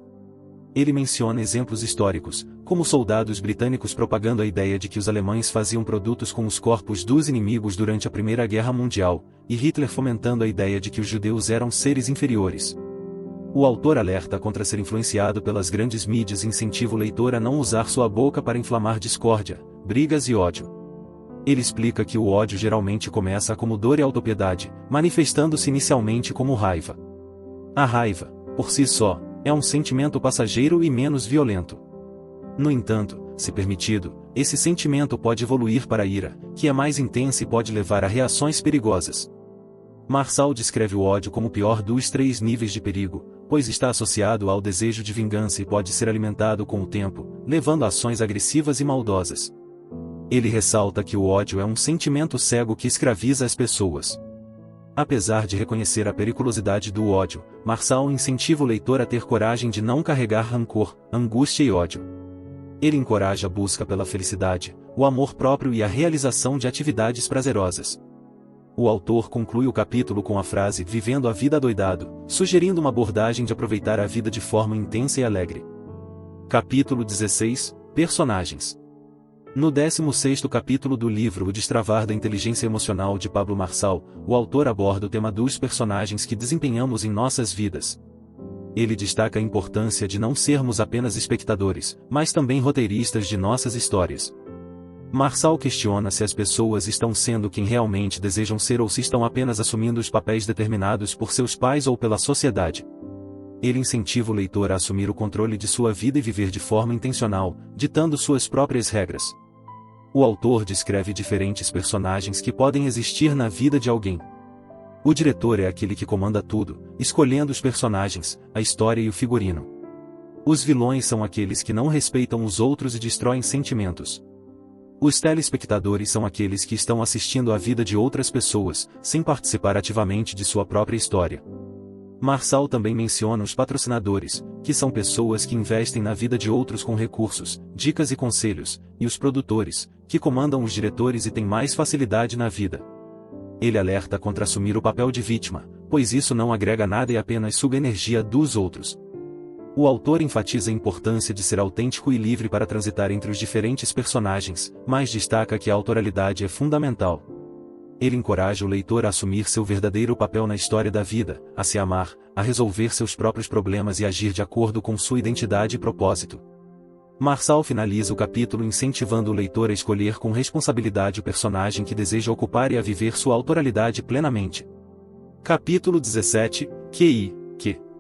Ele menciona exemplos históricos, como soldados britânicos propagando a ideia de que os alemães faziam produtos com os corpos dos inimigos durante a Primeira Guerra Mundial, e Hitler fomentando a ideia de que os judeus eram seres inferiores. O autor alerta contra ser influenciado pelas grandes mídias e incentiva o leitor a não usar sua boca para inflamar discórdia, brigas e ódio. Ele explica que o ódio geralmente começa como dor e autopiedade, manifestando-se inicialmente como raiva. A raiva, por si só, é um sentimento passageiro e menos violento. No entanto, se permitido, esse sentimento pode evoluir para a ira, que é mais intensa e pode levar a reações perigosas. Marçal descreve o ódio como o pior dos 3 níveis de perigo, pois está associado ao desejo de vingança e pode ser alimentado com o tempo, levando a ações agressivas e maldosas. Ele ressalta que o ódio é um sentimento cego que escraviza as pessoas. Apesar de reconhecer a periculosidade do ódio, Marçal incentiva o leitor a ter coragem de não carregar rancor, angústia e ódio. Ele encoraja a busca pela felicidade, o amor próprio e a realização de atividades prazerosas. O autor conclui o capítulo com a frase "vivendo a vida adoidado", sugerindo uma abordagem de aproveitar a vida de forma intensa e alegre. Capítulo 16 – Personagens. No 16º capítulo do livro O Destravar da Inteligência Emocional de Pablo Marçal, o autor aborda o tema dos personagens que desempenhamos em nossas vidas. Ele destaca a importância de não sermos apenas espectadores, mas também roteiristas de nossas histórias. Marçal questiona se as pessoas estão sendo quem realmente desejam ser ou se estão apenas assumindo os papéis determinados por seus pais ou pela sociedade. Ele incentiva o leitor a assumir o controle de sua vida e viver de forma intencional, ditando suas próprias regras. O autor descreve diferentes personagens que podem existir na vida de alguém. O diretor é aquele que comanda tudo, escolhendo os personagens, a história e o figurino. Os vilões são aqueles que não respeitam os outros e destroem sentimentos. Os telespectadores são aqueles que estão assistindo à vida de outras pessoas, sem participar ativamente de sua própria história. Marçal também menciona os patrocinadores, que são pessoas que investem na vida de outros com recursos, dicas e conselhos, e os produtores, que comandam os diretores e têm mais facilidade na vida. Ele alerta contra assumir o papel de vítima, pois isso não agrega nada e apenas suga energia dos outros. O autor enfatiza a importância de ser autêntico e livre para transitar entre os diferentes personagens, mas destaca que a autoralidade é fundamental. Ele encoraja o leitor a assumir seu verdadeiro papel na história da vida, a se amar, a resolver seus próprios problemas e agir de acordo com sua identidade e propósito. Marçal finaliza o capítulo incentivando o leitor a escolher com responsabilidade o personagem que deseja ocupar e a viver sua autoralidade plenamente. Capítulo 17 –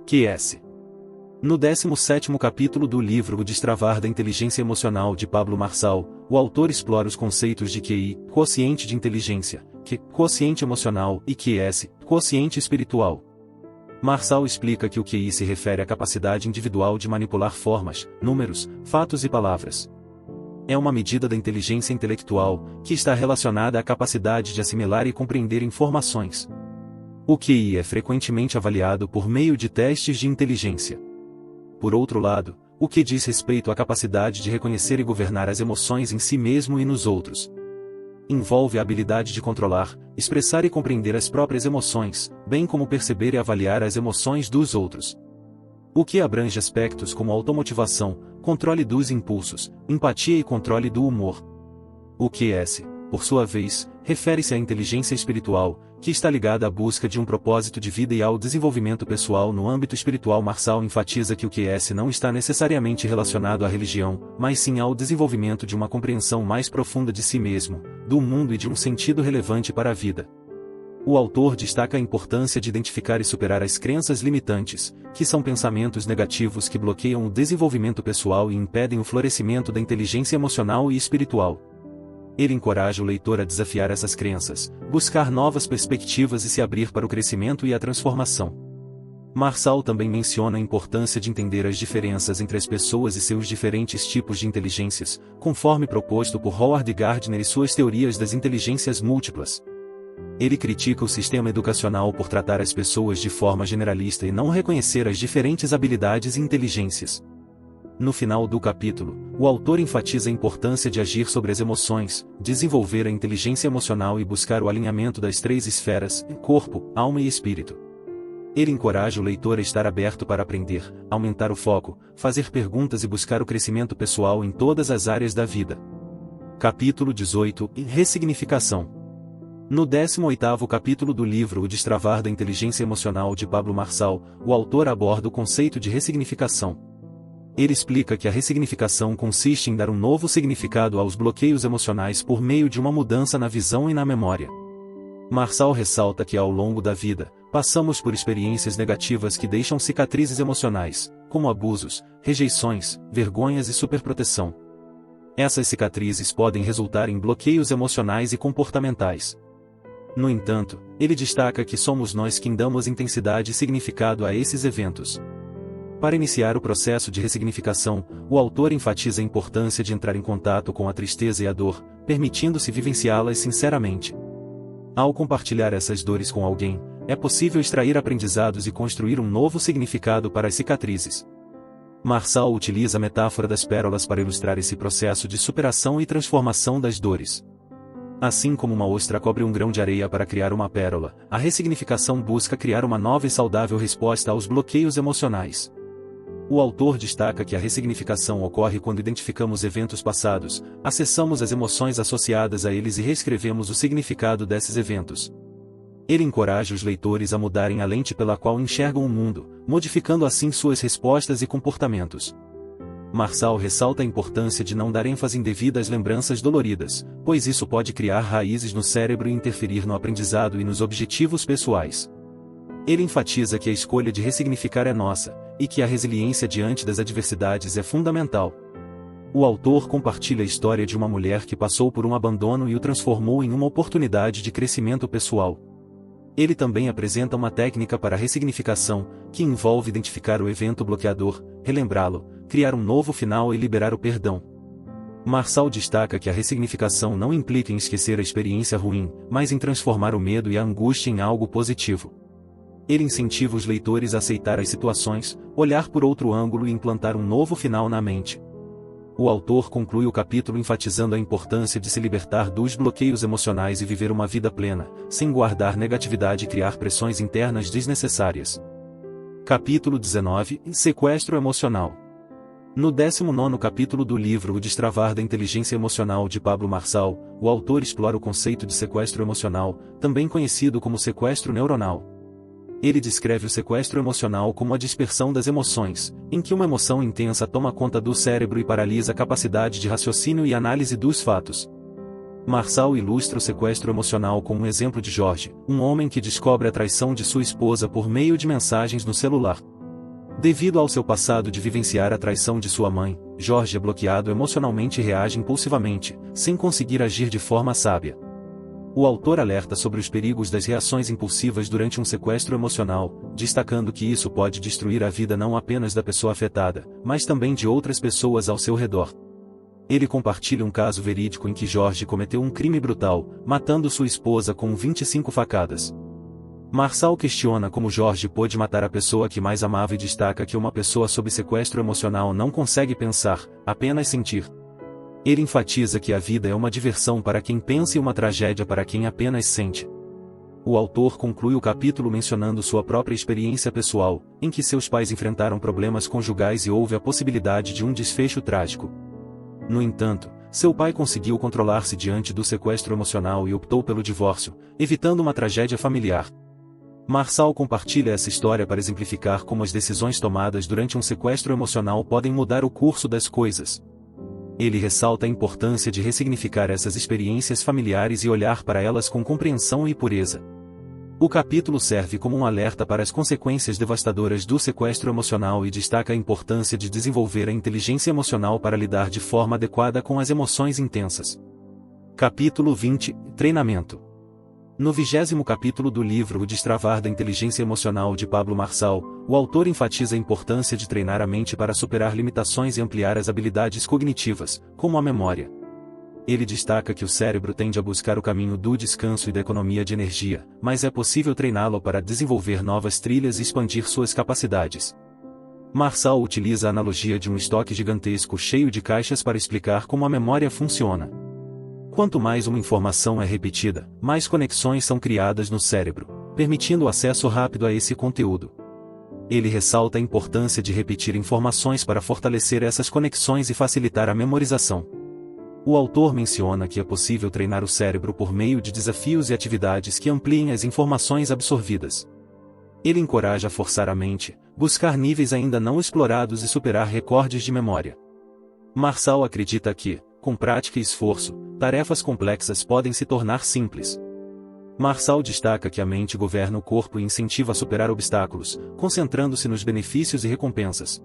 QS. No 17º capítulo do livro O Destravar da Inteligência Emocional de Pablo Marçal, o autor explora os conceitos de QI, quociente de inteligência, quociente emocional, e QS, quociente espiritual. Marçal explica que o QI se refere à capacidade individual de manipular formas, números, fatos e palavras. É uma medida da inteligência intelectual, que está relacionada à capacidade de assimilar e compreender informações. O QI é frequentemente avaliado por meio de testes de inteligência. Por outro lado, o que diz respeito à capacidade de reconhecer e governar as emoções em si mesmo e nos outros. Envolve a habilidade de controlar, expressar e compreender as próprias emoções, bem como perceber e avaliar as emoções dos outros. O que abrange aspectos como automotivação, controle dos impulsos, empatia e controle do humor. O QS, por sua vez, refere-se à inteligência espiritual, que está ligada à busca de um propósito de vida e ao desenvolvimento pessoal no âmbito espiritual. Marçal enfatiza que o QS não está necessariamente relacionado à religião, mas sim ao desenvolvimento de uma compreensão mais profunda de si mesmo, do mundo e de um sentido relevante para a vida. O autor destaca a importância de identificar e superar as crenças limitantes, que são pensamentos negativos que bloqueiam o desenvolvimento pessoal e impedem o florescimento da inteligência emocional e espiritual. Ele encoraja o leitor a desafiar essas crenças, buscar novas perspectivas e se abrir para o crescimento e a transformação. Marçal também menciona a importância de entender as diferenças entre as pessoas e seus diferentes tipos de inteligências, conforme proposto por Howard Gardner e suas teorias das inteligências múltiplas. Ele critica o sistema educacional por tratar as pessoas de forma generalista e não reconhecer as diferentes habilidades e inteligências. No final do capítulo, o autor enfatiza a importância de agir sobre as emoções, desenvolver a inteligência emocional e buscar o alinhamento das 3 esferas, corpo, alma e espírito. Ele encoraja o leitor a estar aberto para aprender, aumentar o foco, fazer perguntas e buscar o crescimento pessoal em todas as áreas da vida. Capítulo 18 – Ressignificação. No 18º capítulo do livro O Destravar da Inteligência Emocional de Pablo Marçal, o autor aborda o conceito de ressignificação. Ele explica que a ressignificação consiste em dar um novo significado aos bloqueios emocionais por meio de uma mudança na visão e na memória. Marçal ressalta que ao longo da vida, passamos por experiências negativas que deixam cicatrizes emocionais, como abusos, rejeições, vergonhas e superproteção. Essas cicatrizes podem resultar em bloqueios emocionais e comportamentais. No entanto, ele destaca que somos nós quem damos intensidade e significado a esses eventos. Para iniciar o processo de ressignificação, o autor enfatiza a importância de entrar em contato com a tristeza e a dor, permitindo-se vivenciá-las sinceramente. Ao compartilhar essas dores com alguém, é possível extrair aprendizados e construir um novo significado para as cicatrizes. Marçal utiliza a metáfora das pérolas para ilustrar esse processo de superação e transformação das dores. Assim como uma ostra cobre um grão de areia para criar uma pérola, a ressignificação busca criar uma nova e saudável resposta aos bloqueios emocionais. O autor destaca que a ressignificação ocorre quando identificamos eventos passados, acessamos as emoções associadas a eles e reescrevemos o significado desses eventos. Ele encoraja os leitores a mudarem a lente pela qual enxergam o mundo, modificando assim suas respostas e comportamentos. Marçal ressalta a importância de não dar ênfase indevida às lembranças doloridas, pois isso pode criar raízes no cérebro e interferir no aprendizado e nos objetivos pessoais. Ele enfatiza que a escolha de ressignificar é nossa, e que a resiliência diante das adversidades é fundamental. O autor compartilha a história de uma mulher que passou por um abandono e o transformou em uma oportunidade de crescimento pessoal. Ele também apresenta uma técnica para a ressignificação, que envolve identificar o evento bloqueador, relembrá-lo, criar um novo final e liberar o perdão. Marçal destaca que a ressignificação não implica em esquecer a experiência ruim, mas em transformar o medo e a angústia em algo positivo. Ele incentiva os leitores a aceitar as situações, olhar por outro ângulo e implantar um novo final na mente. O autor conclui o capítulo enfatizando a importância de se libertar dos bloqueios emocionais e viver uma vida plena, sem guardar negatividade e criar pressões internas desnecessárias. Capítulo 19 – Sequestro emocional. No 19º capítulo do livro O Destravar da Inteligência Emocional de Pablo Marçal, o autor explora o conceito de sequestro emocional, também conhecido como sequestro neuronal. Ele descreve o sequestro emocional como a dispersão das emoções, em que uma emoção intensa toma conta do cérebro e paralisa a capacidade de raciocínio e análise dos fatos. Marçal ilustra o sequestro emocional com um exemplo de Jorge, um homem que descobre a traição de sua esposa por meio de mensagens no celular. Devido ao seu passado de vivenciar a traição de sua mãe, Jorge é bloqueado emocionalmente e reage impulsivamente, sem conseguir agir de forma sábia. O autor alerta sobre os perigos das reações impulsivas durante um sequestro emocional, destacando que isso pode destruir a vida não apenas da pessoa afetada, mas também de outras pessoas ao seu redor. Ele compartilha um caso verídico em que Jorge cometeu um crime brutal, matando sua esposa com 25 facadas. Marçal questiona como Jorge pôde matar a pessoa que mais amava e destaca que uma pessoa sob sequestro emocional não consegue pensar, apenas sentir. Ele enfatiza que a vida é uma diversão para quem pensa e uma tragédia para quem apenas sente. O autor conclui o capítulo mencionando sua própria experiência pessoal, em que seus pais enfrentaram problemas conjugais e houve a possibilidade de um desfecho trágico. No entanto, seu pai conseguiu controlar-se diante do sequestro emocional e optou pelo divórcio, evitando uma tragédia familiar. Marçal compartilha essa história para exemplificar como as decisões tomadas durante um sequestro emocional podem mudar o curso das coisas. Ele ressalta a importância de ressignificar essas experiências familiares e olhar para elas com compreensão e pureza. O capítulo serve como um alerta para as consequências devastadoras do sequestro emocional e destaca a importância de desenvolver a inteligência emocional para lidar de forma adequada com as emoções intensas. Capítulo 20 – Treinamento. No 20º capítulo do livro O Destravar da Inteligência Emocional de Pablo Marçal, o autor enfatiza a importância de treinar a mente para superar limitações e ampliar as habilidades cognitivas, como a memória. Ele destaca que o cérebro tende a buscar o caminho do descanso e da economia de energia, mas é possível treiná-lo para desenvolver novas trilhas e expandir suas capacidades. Marçal utiliza a analogia de um estoque gigantesco cheio de caixas para explicar como a memória funciona. Quanto mais uma informação é repetida, mais conexões são criadas no cérebro. permitindo o acesso rápido a esse conteúdo. Ele ressalta a importância de repetir informações para fortalecer essas conexões e facilitar a memorização. O autor menciona que é possível treinar o cérebro por meio de desafios e atividades que ampliem as informações absorvidas. Ele encoraja a forçar a mente, buscar níveis ainda não explorados e superar recordes de memória. Marçal acredita que, com prática e esforço, tarefas complexas podem se tornar simples. Marçal destaca que a mente governa o corpo e incentiva a superar obstáculos, concentrando-se nos benefícios e recompensas.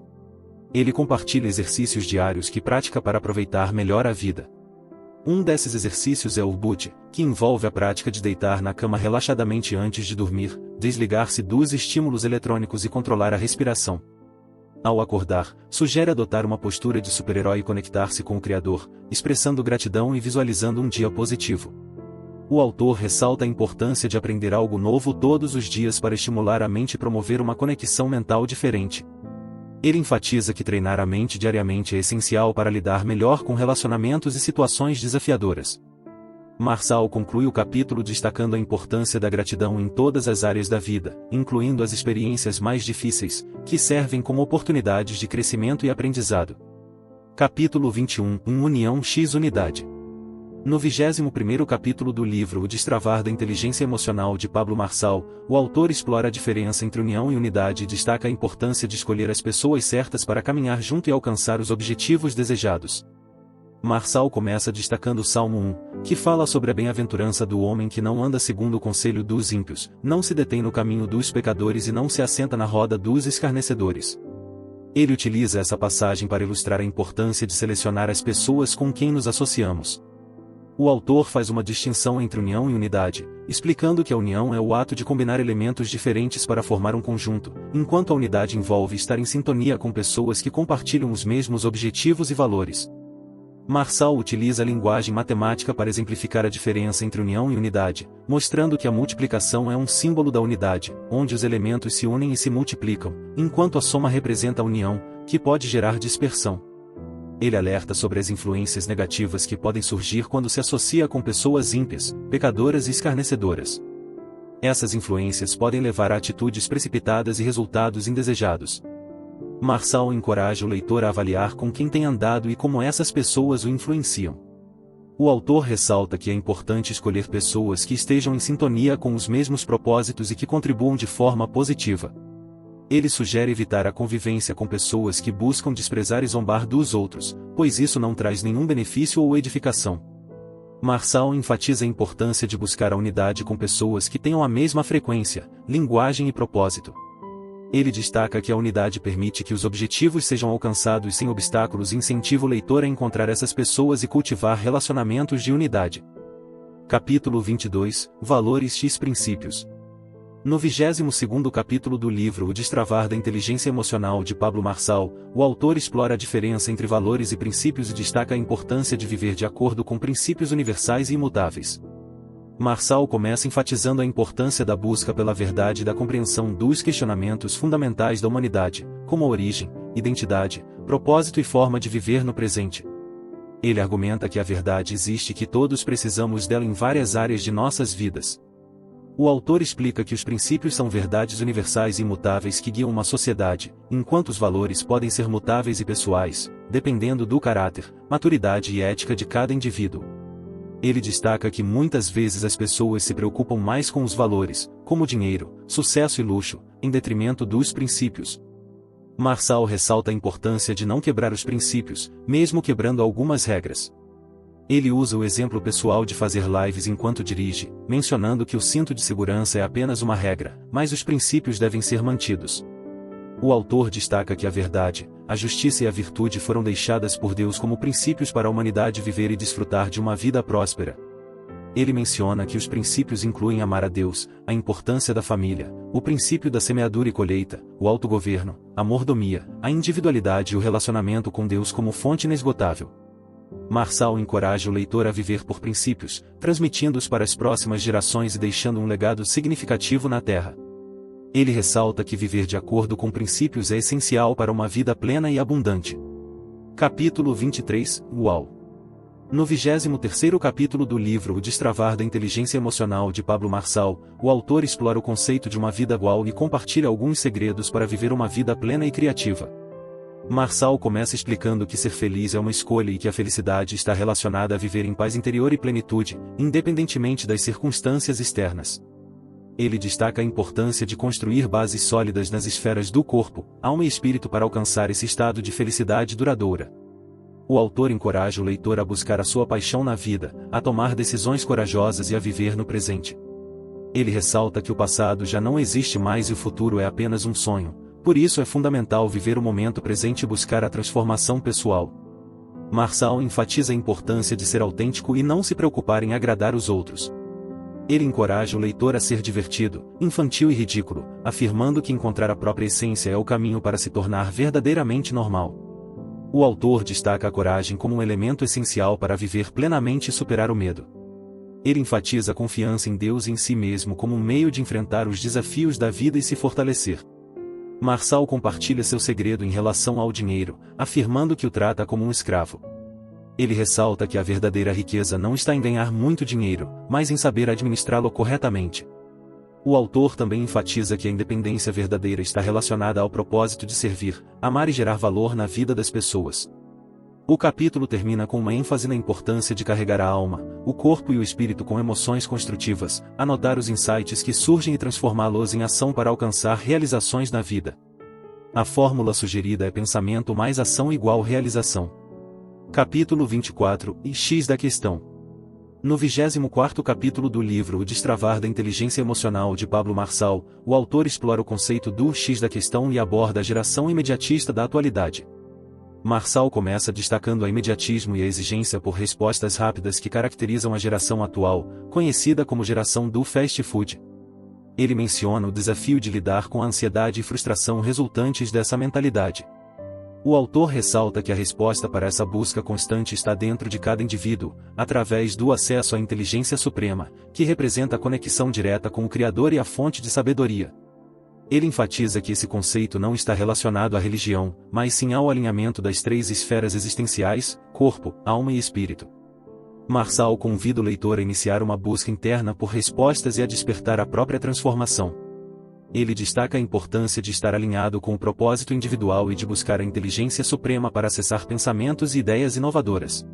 Ele compartilha exercícios diários que pratica para aproveitar melhor a vida. Um desses exercícios é o boot, que envolve a prática de deitar na cama relaxadamente antes de dormir, desligar-se dos estímulos eletrônicos e controlar a respiração. Ao acordar, sugere adotar uma postura de super-herói e conectar-se com o Criador, expressando gratidão e visualizando um dia positivo. O autor ressalta a importância de aprender algo novo todos os dias para estimular a mente e promover uma conexão mental diferente. Ele enfatiza que treinar a mente diariamente é essencial para lidar melhor com relacionamentos e situações desafiadoras. Marçal conclui o capítulo destacando a importância da gratidão em todas as áreas da vida, incluindo as experiências mais difíceis, que servem como oportunidades de crescimento e aprendizado. Capítulo 21 – União x Unidade. No 21º capítulo do livro O Destravar da Inteligência Emocional de Pablo Marçal, o autor explora a diferença entre união e unidade e destaca a importância de escolher as pessoas certas para caminhar junto e alcançar os objetivos desejados. Marçal começa destacando o Salmo 1, que fala sobre a bem-aventurança do homem que não anda segundo o conselho dos ímpios, não se detém no caminho dos pecadores e não se assenta na roda dos escarnecedores. Ele utiliza essa passagem para ilustrar a importância de selecionar as pessoas com quem nos associamos. O autor faz uma distinção entre união e unidade, explicando que a união é o ato de combinar elementos diferentes para formar um conjunto, enquanto a unidade envolve estar em sintonia com pessoas que compartilham os mesmos objetivos e valores. Marçal utiliza a linguagem matemática para exemplificar a diferença entre união e unidade, mostrando que a multiplicação é um símbolo da unidade, onde os elementos se unem e se multiplicam, enquanto a soma representa a união, que pode gerar dispersão. Ele alerta sobre as influências negativas que podem surgir quando se associa com pessoas ímpias, pecadoras e escarnecedoras. Essas influências podem levar a atitudes precipitadas e resultados indesejados. Marçal encoraja o leitor a avaliar com quem tem andado e como essas pessoas o influenciam. O autor ressalta que é importante escolher pessoas que estejam em sintonia com os mesmos propósitos e que contribuam de forma positiva. Ele sugere evitar a convivência com pessoas que buscam desprezar e zombar dos outros, pois isso não traz nenhum benefício ou edificação. Marçal enfatiza a importância de buscar a unidade com pessoas que tenham a mesma frequência, linguagem e propósito. Ele destaca que a unidade permite que os objetivos sejam alcançados sem obstáculos e incentiva o leitor a encontrar essas pessoas e cultivar relacionamentos de unidade. Capítulo 22 – Valores x Princípios. No 22º capítulo do livro O Destravar da Inteligência Emocional de Pablo Marçal, o autor explora a diferença entre valores e princípios e destaca a importância de viver de acordo com princípios universais e imutáveis. Marçal começa enfatizando a importância da busca pela verdade e da compreensão dos questionamentos fundamentais da humanidade, como a origem, identidade, propósito e forma de viver no presente. Ele argumenta que a verdade existe e que todos precisamos dela em várias áreas de nossas vidas. O autor explica que os princípios são verdades universais e imutáveis que guiam uma sociedade, enquanto os valores podem ser mutáveis e pessoais, dependendo do caráter, maturidade e ética de cada indivíduo. Ele destaca que muitas vezes as pessoas se preocupam mais com os valores, como dinheiro, sucesso e luxo, em detrimento dos princípios. Marçal ressalta a importância de não quebrar os princípios, mesmo quebrando algumas regras. Ele usa o exemplo pessoal de fazer lives enquanto dirige, mencionando que o cinto de segurança é apenas uma regra, mas os princípios devem ser mantidos. O autor destaca que a verdade, a justiça e a virtude foram deixadas por Deus como princípios para a humanidade viver e desfrutar de uma vida próspera. Ele menciona que os princípios incluem amar a Deus, a importância da família, o princípio da semeadura e colheita, o autogoverno, a mordomia, a individualidade e o relacionamento com Deus como fonte inesgotável. Marçal encoraja o leitor a viver por princípios, transmitindo-os para as próximas gerações e deixando um legado significativo na Terra. Ele ressalta que viver de acordo com princípios é essencial para uma vida plena e abundante. Capítulo 23 – Uau! No 23º capítulo do livro O Destravar da Inteligência Emocional de Pablo Marçal, o autor explora o conceito de uma vida igual e compartilha alguns segredos para viver uma vida plena e criativa. Marçal começa explicando que ser feliz é uma escolha e que a felicidade está relacionada a viver em paz interior e plenitude, independentemente das circunstâncias externas. Ele destaca a importância de construir bases sólidas nas esferas do corpo, alma e espírito para alcançar esse estado de felicidade duradoura. O autor encoraja o leitor a buscar a sua paixão na vida, a tomar decisões corajosas e a viver no presente. Ele ressalta que o passado já não existe mais e o futuro é apenas um sonho, por isso é fundamental viver o momento presente e buscar a transformação pessoal. Marçal enfatiza a importância de ser autêntico e não se preocupar em agradar os outros. Ele encoraja o leitor a ser divertido, infantil e ridículo, afirmando que encontrar a própria essência é o caminho para se tornar verdadeiramente normal. O autor destaca a coragem como um elemento essencial para viver plenamente e superar o medo. Ele enfatiza a confiança em Deus e em si mesmo como um meio de enfrentar os desafios da vida e se fortalecer. Marçal compartilha seu segredo em relação ao dinheiro, afirmando que o trata como um escravo. Ele ressalta que a verdadeira riqueza não está em ganhar muito dinheiro, mas em saber administrá-lo corretamente. O autor também enfatiza que a independência verdadeira está relacionada ao propósito de servir, amar e gerar valor na vida das pessoas. O capítulo termina com uma ênfase na importância de carregar a alma, o corpo e o espírito com emoções construtivas, anotar os insights que surgem e transformá-los em ação para alcançar realizações na vida. A fórmula sugerida é pensamento mais ação igual realização. Capítulo 24, e X da questão. No 24º capítulo do livro O Destravar da Inteligência Emocional de Pablo Marçal, o autor explora o conceito do X da questão e aborda a geração imediatista da atualidade. Marçal começa destacando o imediatismo e a exigência por respostas rápidas que caracterizam a geração atual, conhecida como geração do fast food. Ele menciona o desafio de lidar com a ansiedade e frustração resultantes dessa mentalidade. O autor ressalta que a resposta para essa busca constante está dentro de cada indivíduo, através do acesso à inteligência suprema, que representa a conexão direta com o Criador e a fonte de sabedoria. Ele enfatiza que esse conceito não está relacionado à religião, mas sim ao alinhamento das três esferas existenciais, corpo, alma e espírito. Marçal convida o leitor a iniciar uma busca interna por respostas e a despertar a própria transformação. Ele destaca a importância de estar alinhado com o propósito individual e de buscar a inteligência suprema para acessar pensamentos e ideias inovadoras.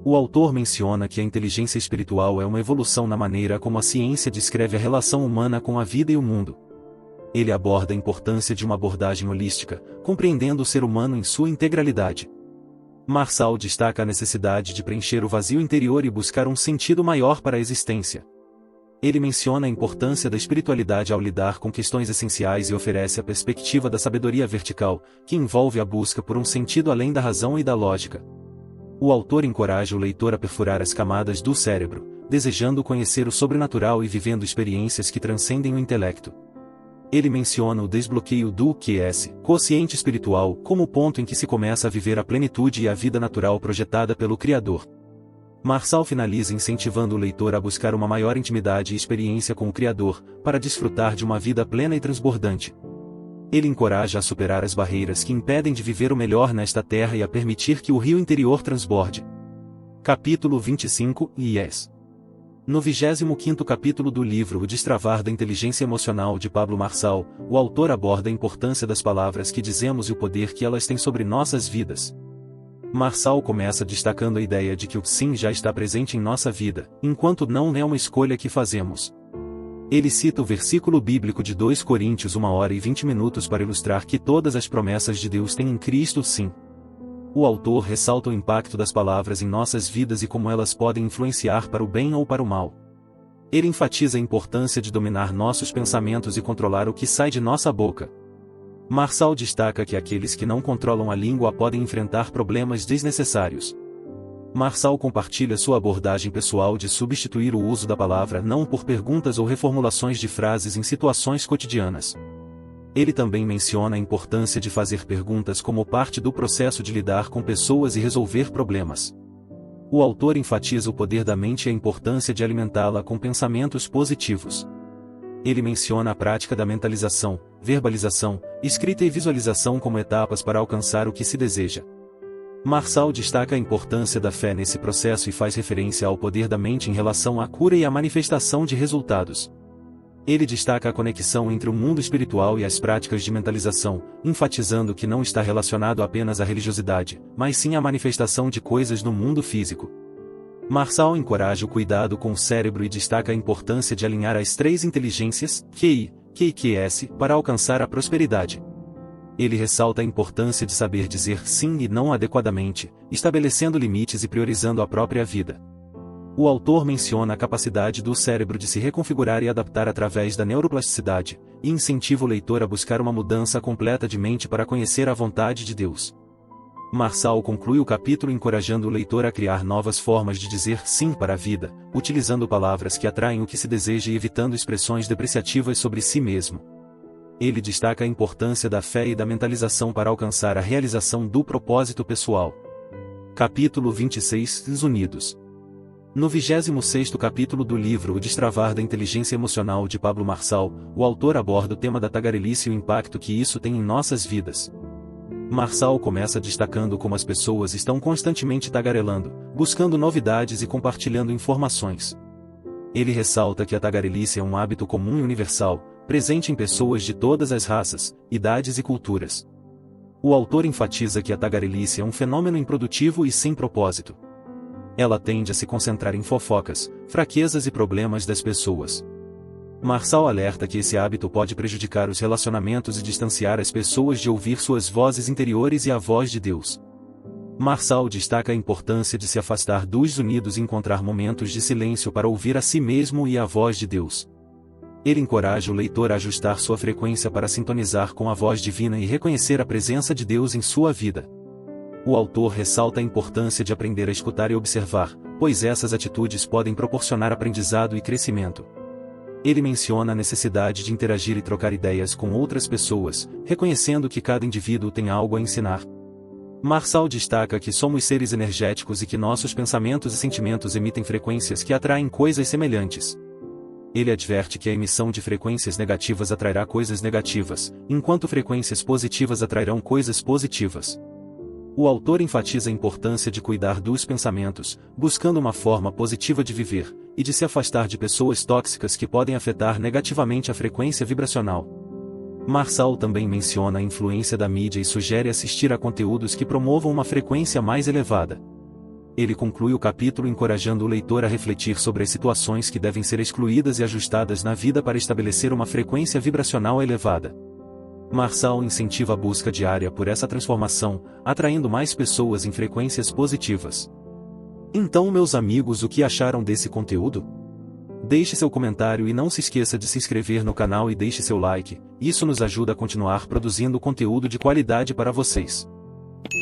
O autor menciona que a inteligência espiritual é uma evolução na maneira como a ciência descreve a relação humana com a vida e o mundo. Ele aborda a importância de uma abordagem holística, compreendendo o ser humano em sua integralidade. Marçal destaca a necessidade de preencher o vazio interior e buscar um sentido maior para a existência. Ele menciona a importância da espiritualidade ao lidar com questões essenciais e oferece a perspectiva da sabedoria vertical, que envolve a busca por um sentido além da razão e da lógica. O autor encoraja o leitor a perfurar as camadas do cérebro, desejando conhecer o sobrenatural e vivendo experiências que transcendem o intelecto. Ele menciona o desbloqueio do QS, quociente espiritual, como o ponto em que se começa a viver a plenitude e a vida natural projetada pelo Criador. Marçal finaliza incentivando o leitor a buscar uma maior intimidade e experiência com o Criador, para desfrutar de uma vida plena e transbordante. Ele encoraja a superar as barreiras que impedem de viver o melhor nesta terra e a permitir que o rio interior transborde. Capítulo 25, Yes. No 25º capítulo do livro O Destravar da Inteligência Emocional de Pablo Marçal, o autor aborda a importância das palavras que dizemos e o poder que elas têm sobre nossas vidas. Marçal começa destacando a ideia de que o sim já está presente em nossa vida, enquanto não é uma escolha que fazemos. Ele cita o versículo bíblico de 2 Coríntios 1h20 para ilustrar que todas as promessas de Deus têm em Cristo sim. O autor ressalta o impacto das palavras em nossas vidas e como elas podem influenciar para o bem ou para o mal. Ele enfatiza a importância de dominar nossos pensamentos e controlar o que sai de nossa boca. Marçal destaca que aqueles que não controlam a língua podem enfrentar problemas desnecessários. Marçal compartilha sua abordagem pessoal de substituir o uso da palavra não por perguntas ou reformulações de frases em situações cotidianas. Ele também menciona a importância de fazer perguntas como parte do processo de lidar com pessoas e resolver problemas. O autor enfatiza o poder da mente e a importância de alimentá-la com pensamentos positivos. Ele menciona a prática da mentalização, verbalização, escrita e visualização como etapas para alcançar o que se deseja. Marçal destaca a importância da fé nesse processo e faz referência ao poder da mente em relação à cura e à manifestação de resultados. Ele destaca a conexão entre o mundo espiritual e as práticas de mentalização, enfatizando que não está relacionado apenas à religiosidade, mas sim à manifestação de coisas no mundo físico. Marçal encoraja o cuidado com o cérebro e destaca a importância de alinhar as três inteligências, QI, Q e QS, para alcançar a prosperidade. Ele ressalta a importância de saber dizer sim e não adequadamente, estabelecendo limites e priorizando a própria vida. O autor menciona a capacidade do cérebro de se reconfigurar e adaptar através da neuroplasticidade, e incentiva o leitor a buscar uma mudança completa de mente para conhecer a vontade de Deus. Marçal conclui o capítulo encorajando o leitor a criar novas formas de dizer sim para a vida, utilizando palavras que atraem o que se deseja e evitando expressões depreciativas sobre si mesmo. Ele destaca a importância da fé e da mentalização para alcançar a realização do propósito pessoal. Capítulo 26 – Unidos. No 26º capítulo do livro O Destravar da Inteligência Emocional de Pablo Marçal, o autor aborda o tema da tagarelice e o impacto que isso tem em nossas vidas. Marçal começa destacando como as pessoas estão constantemente tagarelando, buscando novidades e compartilhando informações. Ele ressalta que a tagarelice é um hábito comum e universal, presente em pessoas de todas as raças, idades e culturas. O autor enfatiza que a tagarelice é um fenômeno improdutivo e sem propósito. Ela tende a se concentrar em fofocas, fraquezas e problemas das pessoas. Marçal alerta que esse hábito pode prejudicar os relacionamentos e distanciar as pessoas de ouvir suas vozes interiores e a voz de Deus. Marçal destaca a importância de se afastar dos unidos e encontrar momentos de silêncio para ouvir a si mesmo e a voz de Deus. Ele encoraja o leitor a ajustar sua frequência para sintonizar com a voz divina e reconhecer a presença de Deus em sua vida. O autor ressalta a importância de aprender a escutar e observar, pois essas atitudes podem proporcionar aprendizado e crescimento. Ele menciona a necessidade de interagir e trocar ideias com outras pessoas, reconhecendo que cada indivíduo tem algo a ensinar. Marçal destaca que somos seres energéticos e que nossos pensamentos e sentimentos emitem frequências que atraem coisas semelhantes. Ele adverte que a emissão de frequências negativas atrairá coisas negativas, enquanto frequências positivas atrairão coisas positivas. O autor enfatiza a importância de cuidar dos pensamentos, buscando uma forma positiva de viver, e de se afastar de pessoas tóxicas que podem afetar negativamente a frequência vibracional. Marçal também menciona a influência da mídia e sugere assistir a conteúdos que promovam uma frequência mais elevada. Ele conclui o capítulo encorajando o leitor a refletir sobre as situações que devem ser excluídas e ajustadas na vida para estabelecer uma frequência vibracional elevada. Marçal incentiva a busca diária por essa transformação, atraindo mais pessoas em frequências positivas. Então, meus amigos, o que acharam desse conteúdo? Deixe seu comentário e não se esqueça de se inscrever no canal e deixe seu like, isso nos ajuda a continuar produzindo conteúdo de qualidade para vocês.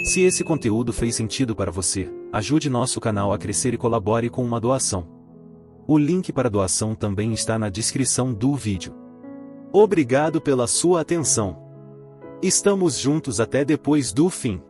Se esse conteúdo fez sentido para você, ajude nosso canal a crescer e colabore com uma doação. O link para doação também está na descrição do vídeo. Obrigado pela sua atenção. Estamos juntos até depois do fim.